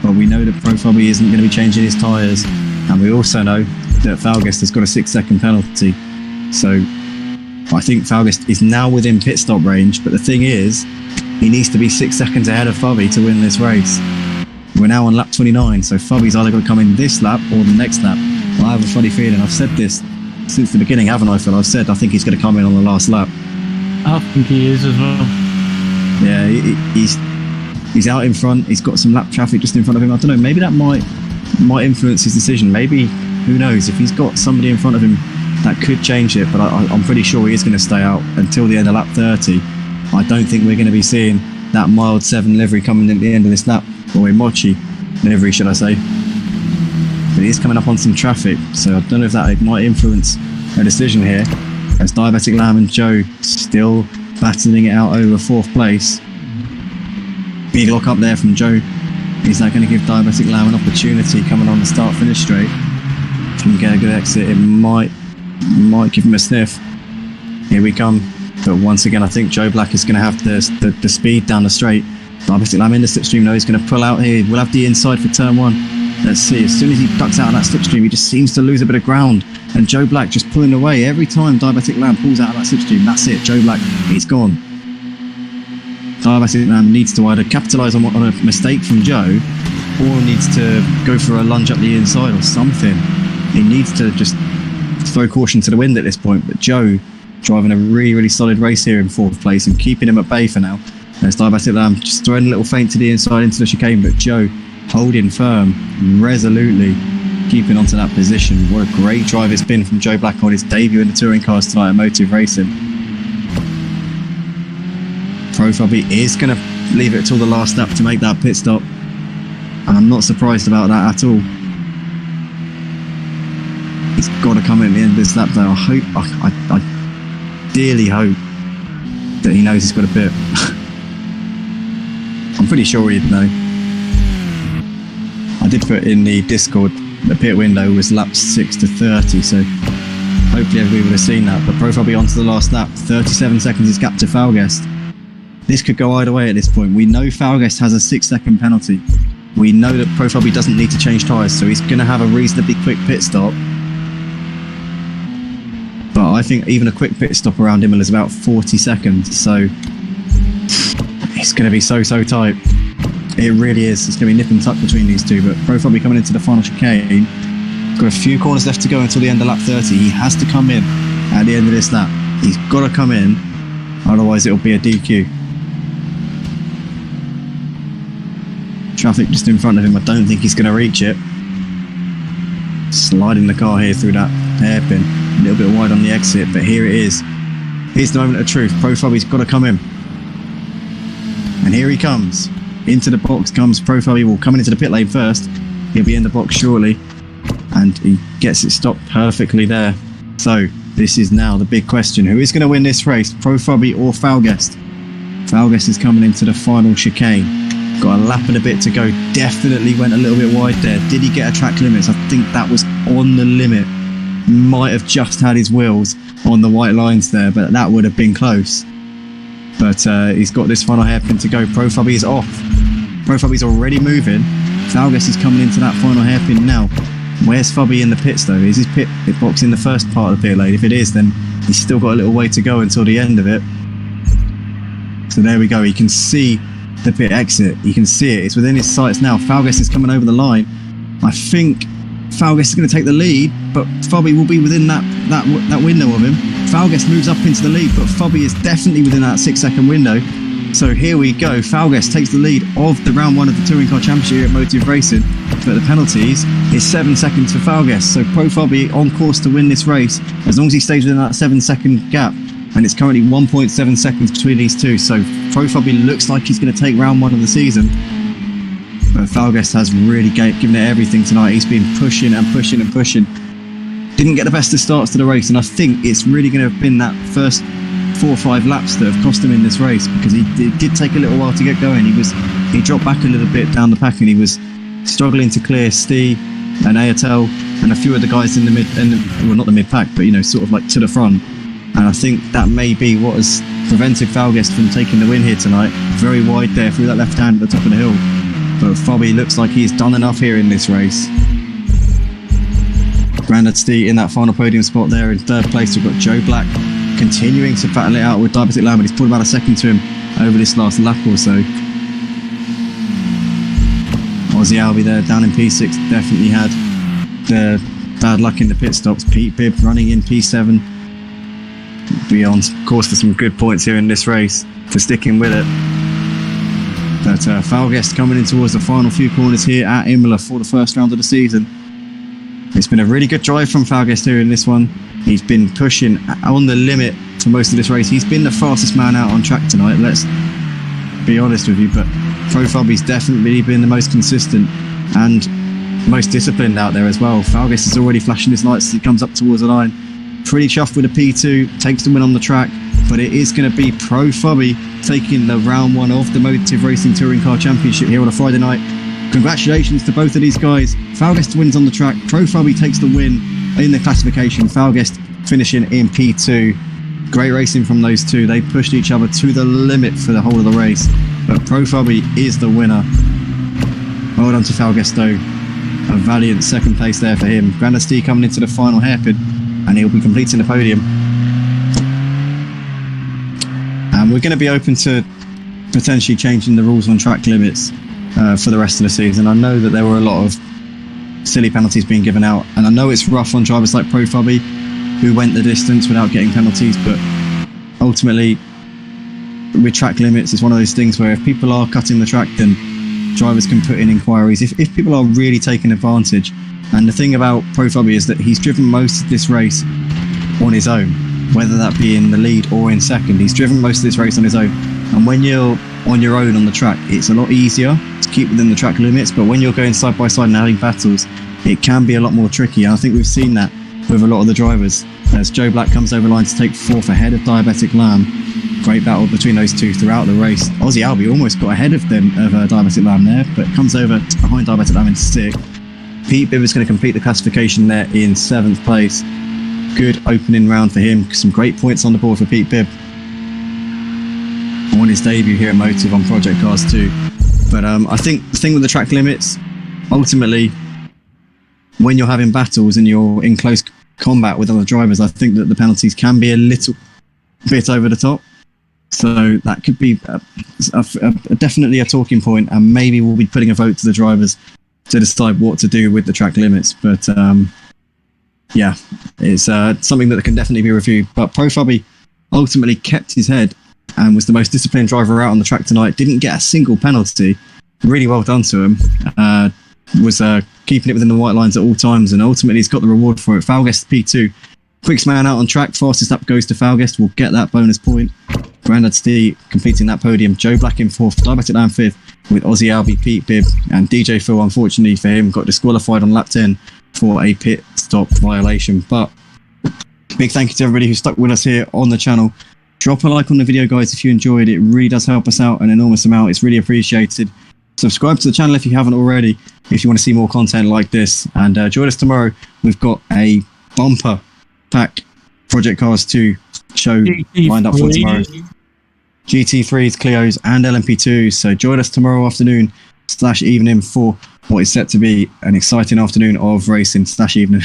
But we know that Fobby isn't going to be changing his tyres. And we also know that Falguest has got a 6-second penalty. So I think Falguest is now within pit stop range. But the thing is, he needs to be 6 seconds ahead of Fobby to win this race. We're now on lap 29, so Fobby's either going to come in this lap or the next lap. Well, I have a funny feeling. I've said this since the beginning, haven't I, Phil? I've said I think he's going to come in on the last lap. I think he is as well. Yeah, he's out in front. He's got some lap traffic just in front of him. I don't know, maybe that might influence his decision. Maybe, who knows, if he's got somebody in front of him, that could change it. But I'm pretty sure he is going to stay out until the end of lap 30. I don't think we're going to be seeing that mild 7 livery coming at the end of this lap. Or Imochi livery, should I say. But he is coming up on some traffic, so I don't know if that might influence a decision here. As deedeeTKU and Joe still battling it out over 4th place. Big lock up there from Joe. Is that going to give deedeeTKU an opportunity coming on the start-finish straight? If he can get a good exit, it might give him a sniff. Here we come. But once again, I think Joe Black is going to have the speed down the straight. deedeeTKU in the slipstream though, he's going to pull out here. We'll have the inside for turn 1. Let's see, as soon as he ducks out of that slipstream, he just seems to lose a bit of ground. And Joe Black just pulling away every time deedeeTKU pulls out of that slipstream. That's it, Joe Black, he's gone. deedeeTKU needs to either capitalise on a mistake from Joe, or needs to go for a lunge up the inside or something. He needs to just throw caution to the wind at this point. But Joe driving a really, really solid race here in 4th place and keeping him at bay for now. There's deedeeTKU just throwing a little feint to the inside into the chicane, but Joe holding firm, resolutely keeping onto that position. What a great drive it's been from Joe Black on his debut in the touring cars tonight at Motive Racing. Fobby is going to leave it till the last lap to make that pit stop, and I'm not surprised about that at all. He's got to come in at the end of this lap though. I dearly hope that he knows he's got a bit. I'm pretty sure he'd know. I did put in the Discord the pit window was laps 6 to 30, so hopefully everybody would have seen that. But Fobby onto the last lap. 37 seconds is gap to Falguest. This could go either way at this point. We know Falguest has a 6-second penalty. We know that Fobby doesn't need to change tyres, so he's going to have a reasonably quick pit stop. But I think even a quick pit stop around Imola is about 40 seconds, so it's going to be so tight. It really is. It's going to be nip and tuck between these two. But Fobby coming into the final chicane. Got a few corners left to go until the end of lap 30. He has to come in at the end of this lap. He's got to come in, otherwise it'll be a DQ. Traffic just in front of him. I don't think he's going to reach it. Sliding the car here through that hairpin. A little bit wide on the exit, but here it is. Here's the moment of truth. Fobby's got to come in. And here he comes. Into the box comes Fobby. Will come into the pit lane first. He'll be in the box shortly. And he gets it stopped perfectly there. So, this is now the big question. Who is going to win this race? Fobby or Falguest? Falgas is coming into the final chicane. Got a lap and a bit to go. Definitely went a little bit wide there. Did he get a track limits? I think that was on the limit. Might have just had his wheels on the white lines there, but that would have been close. But he's got this final hairpin to go. Profubby is off. Profubby's already moving. Falgas is coming into that final hairpin now. Where's Fubby in the pits though? Is his pit box in the first part of the pit lane? If it is, then he's still got a little way to go until the end of it. So there we go. You can see the pit exit. You can see it. It's within his sights now. Falgas is coming over the line. I think Falgas is going to take the lead, but Fubby will be within that window of him. Falgas moves up into the lead, but Fubby is definitely within that 6-second window. So here we go. Falgas takes the lead of the round 1 of the Touring Car Championship here at Motive Racing. But the penalties is 7 seconds for Falgas. So Pro Fubby on course to win this race as long as he stays within that 7-second gap. And it's currently 1.7 seconds between these two. So Pro Fubby looks like he's going to take round 1 of the season. But Falgas has really given it everything tonight. He's been pushing and pushing and pushing. Didn't get the best of starts to the race, and I think it's really going to have been that first 4 or 5 laps that have cost him in this race, because it did take a little while to get going. He dropped back a little bit down the pack, and he was struggling to clear Steve and Ayatel and a few of the guys in the mid, well, not the mid pack, but sort of like to the front. And I think that may be what has prevented Falgas from taking the win here tonight. Very wide there through that left hand at the top of the hill. But Fubby looks like he's done enough here in this race. Grandad Steve in that final podium spot there in 3rd place. We've got Joe Black continuing to battle it out with deedeeTKU. He's pulled about a second to him over this last lap or so. Ozzy Albi there down in P6 definitely had the bad luck in the pit stops. Pete Bibb running in P7. Be on course for some good points here in this race for sticking with it. But Falgas coming in towards the final few corners here at Imola for the first round of the season. It's been a really good drive from Falgas here in this one. He's been pushing on the limit for most of this race. He's been the fastest man out on track tonight, let's be honest with you. But Pro Fubby's definitely been the most consistent and most disciplined out there as well. Falgas is already flashing his lights as he comes up towards the line. Pretty chuffed with a P2, takes the win on the track. But it is going to be Pro Fubby taking the round 1 of the Motive Racing Touring Car Championship here on a Friday night. Congratulations to both of these guys. Falgas wins on the track. Pro Fubby takes the win in the classification. Falgas finishing in P2. Great racing from those two. They pushed each other to the limit for the whole of the race. But Pro Fubby is the winner. Well done to Falgas though. A valiant 2nd place there for him. Grandad Steve coming into the final hairpin, and he'll be completing the podium. And we're going to be open to potentially changing the rules on track limits for the rest of the season. I know that there were a lot of silly penalties being given out, and I know it's rough on drivers like Pro Fubby who went the distance without getting penalties, but ultimately with track limits it's one of those things where if people are cutting the track, then drivers can put in inquiries if people are really taking advantage. And the thing about Pro Fubby is that he's driven most of this race on his own, whether that be in the lead or in 2nd. He's driven most of this race on his own, and when you're on your own on the track, it's a lot easier to keep within the track limits. But when you're going side by side and having battles, it can be a lot more tricky. And I think we've seen that with a lot of the drivers as Joe Black comes over line to take 4th ahead of deedeeTKU. Great battle between those two throughout the race. Ozzy Albi almost got ahead of deedeeTKU there, but comes over behind deedeeTKU in 6th. Pete Bibb is going to complete the classification there in 7th place. Good opening round for him. Some great points on the board for Pete Bibb on his debut here at Motive on Project Cars 2. But I think the thing with the track limits, ultimately, when you're having battles and you're in close combat with other drivers, I think that the penalties can be a little bit over the top. So that could be definitely a talking point, and maybe we'll be putting a vote to the drivers to decide what to do with the track limits. But yeah, it's something that can definitely be reviewed. But Pro Fubby ultimately kept his head and was the most disciplined driver out on the track tonight. Didn't get a single penalty. Really well done to him. Was keeping it within the white lines at all times, and ultimately he's got the reward for it. Falgas P2. Quickest man out on track, fastest lap goes to Falgas. We'll get that bonus point. Grandad Steve completing that podium. Joe Black in 4th, deedeeTKU 5th, with Ozzy Albi, Pete Bibb, and DJ Phil, unfortunately for him, got disqualified on lap 10 for a pit stop violation. But big thank you to everybody who stuck with us here on the channel Drop a like on the video, guys, if you enjoyed it. It really does help us out an enormous amount. It's really appreciated. Subscribe to the channel if you haven't already, if you want to see more content like this. And join us tomorrow. We've got a bumper pack Project Cars 2 show lined up for tomorrow. GT3s, Clios, and LMP2s. So join us tomorrow afternoon / evening for what is set to be an exciting afternoon of racing / evening.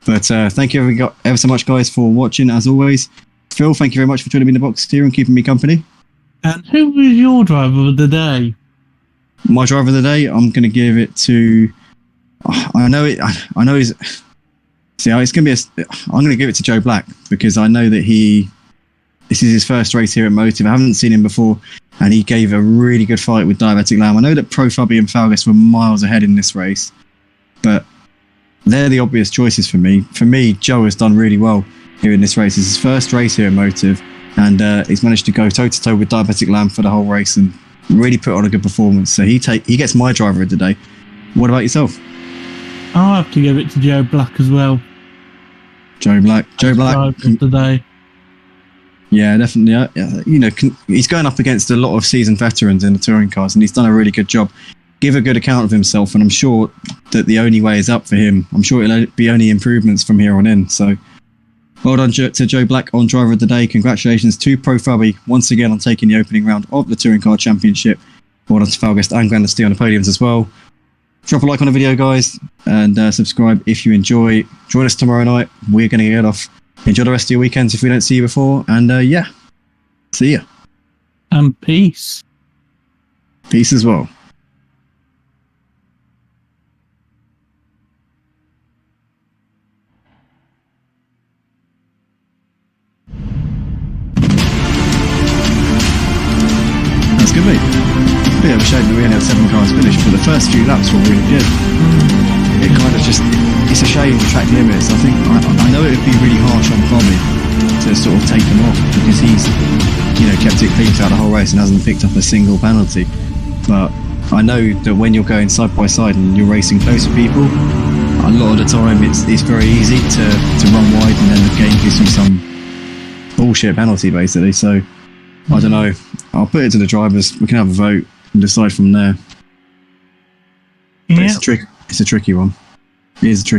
But thank you ever so much, guys, for watching, as always. Phil, thank you very much for joining me in the box here and keeping me company. And who was your driver of the day? My driver of the day, I'm going to give it to... I know he's... See, it's going to be I'm going to give it to Joe Black, because I know that this is his first race here at Motive. I haven't seen him before, and he gave a really good fight with Diabetic Lamb. I know that Profubby and Falgas were miles ahead in this race, but they're the obvious choices for me. For me, Joe has done really well here in this race. It's his first race here at Motive, and he's managed to go toe-to-toe with Diabetic Lamb for the whole race and really put on a good performance. So he gets my driver of the day. What about yourself? I'll have to give it to Joe Black as well. Joe Black. Today. Yeah, definitely. He's going up against a lot of seasoned veterans in the touring cars, and he's done a really good job. Give a good account of himself, and I'm sure that the only way is up for him. I'm sure it'll be only improvements from here on in. So, well done to Joe Black on driver of the day. Congratulations to Profubby once again on taking the opening round of the Touring Car Championship. Well done to Falgast and GrandaStee on the podiums as well. Drop a like on the video, guys, and subscribe if you enjoy. Join us tomorrow night. We're going to get off. Enjoy the rest of your weekends if we don't see you before. And yeah, see ya. And peace. Peace as well. That's good, mate. Bit of a shame that we only had 7 cars finished, but the first few laps were really good. It kind of just, it's a shame the track limits. I think, I know it would be really harsh on Bobby to sort of take them off, because he's, kept it clean throughout the whole race and hasn't picked up a single penalty. But I know that when you're going side by side and you're racing close to people, a lot of the time it's very easy to run wide, and then the game gives you some bullshit penalty, basically. So, I don't know. I'll put it to the drivers. We can have a vote and decide from there. But it's a tricky one. It is a tricky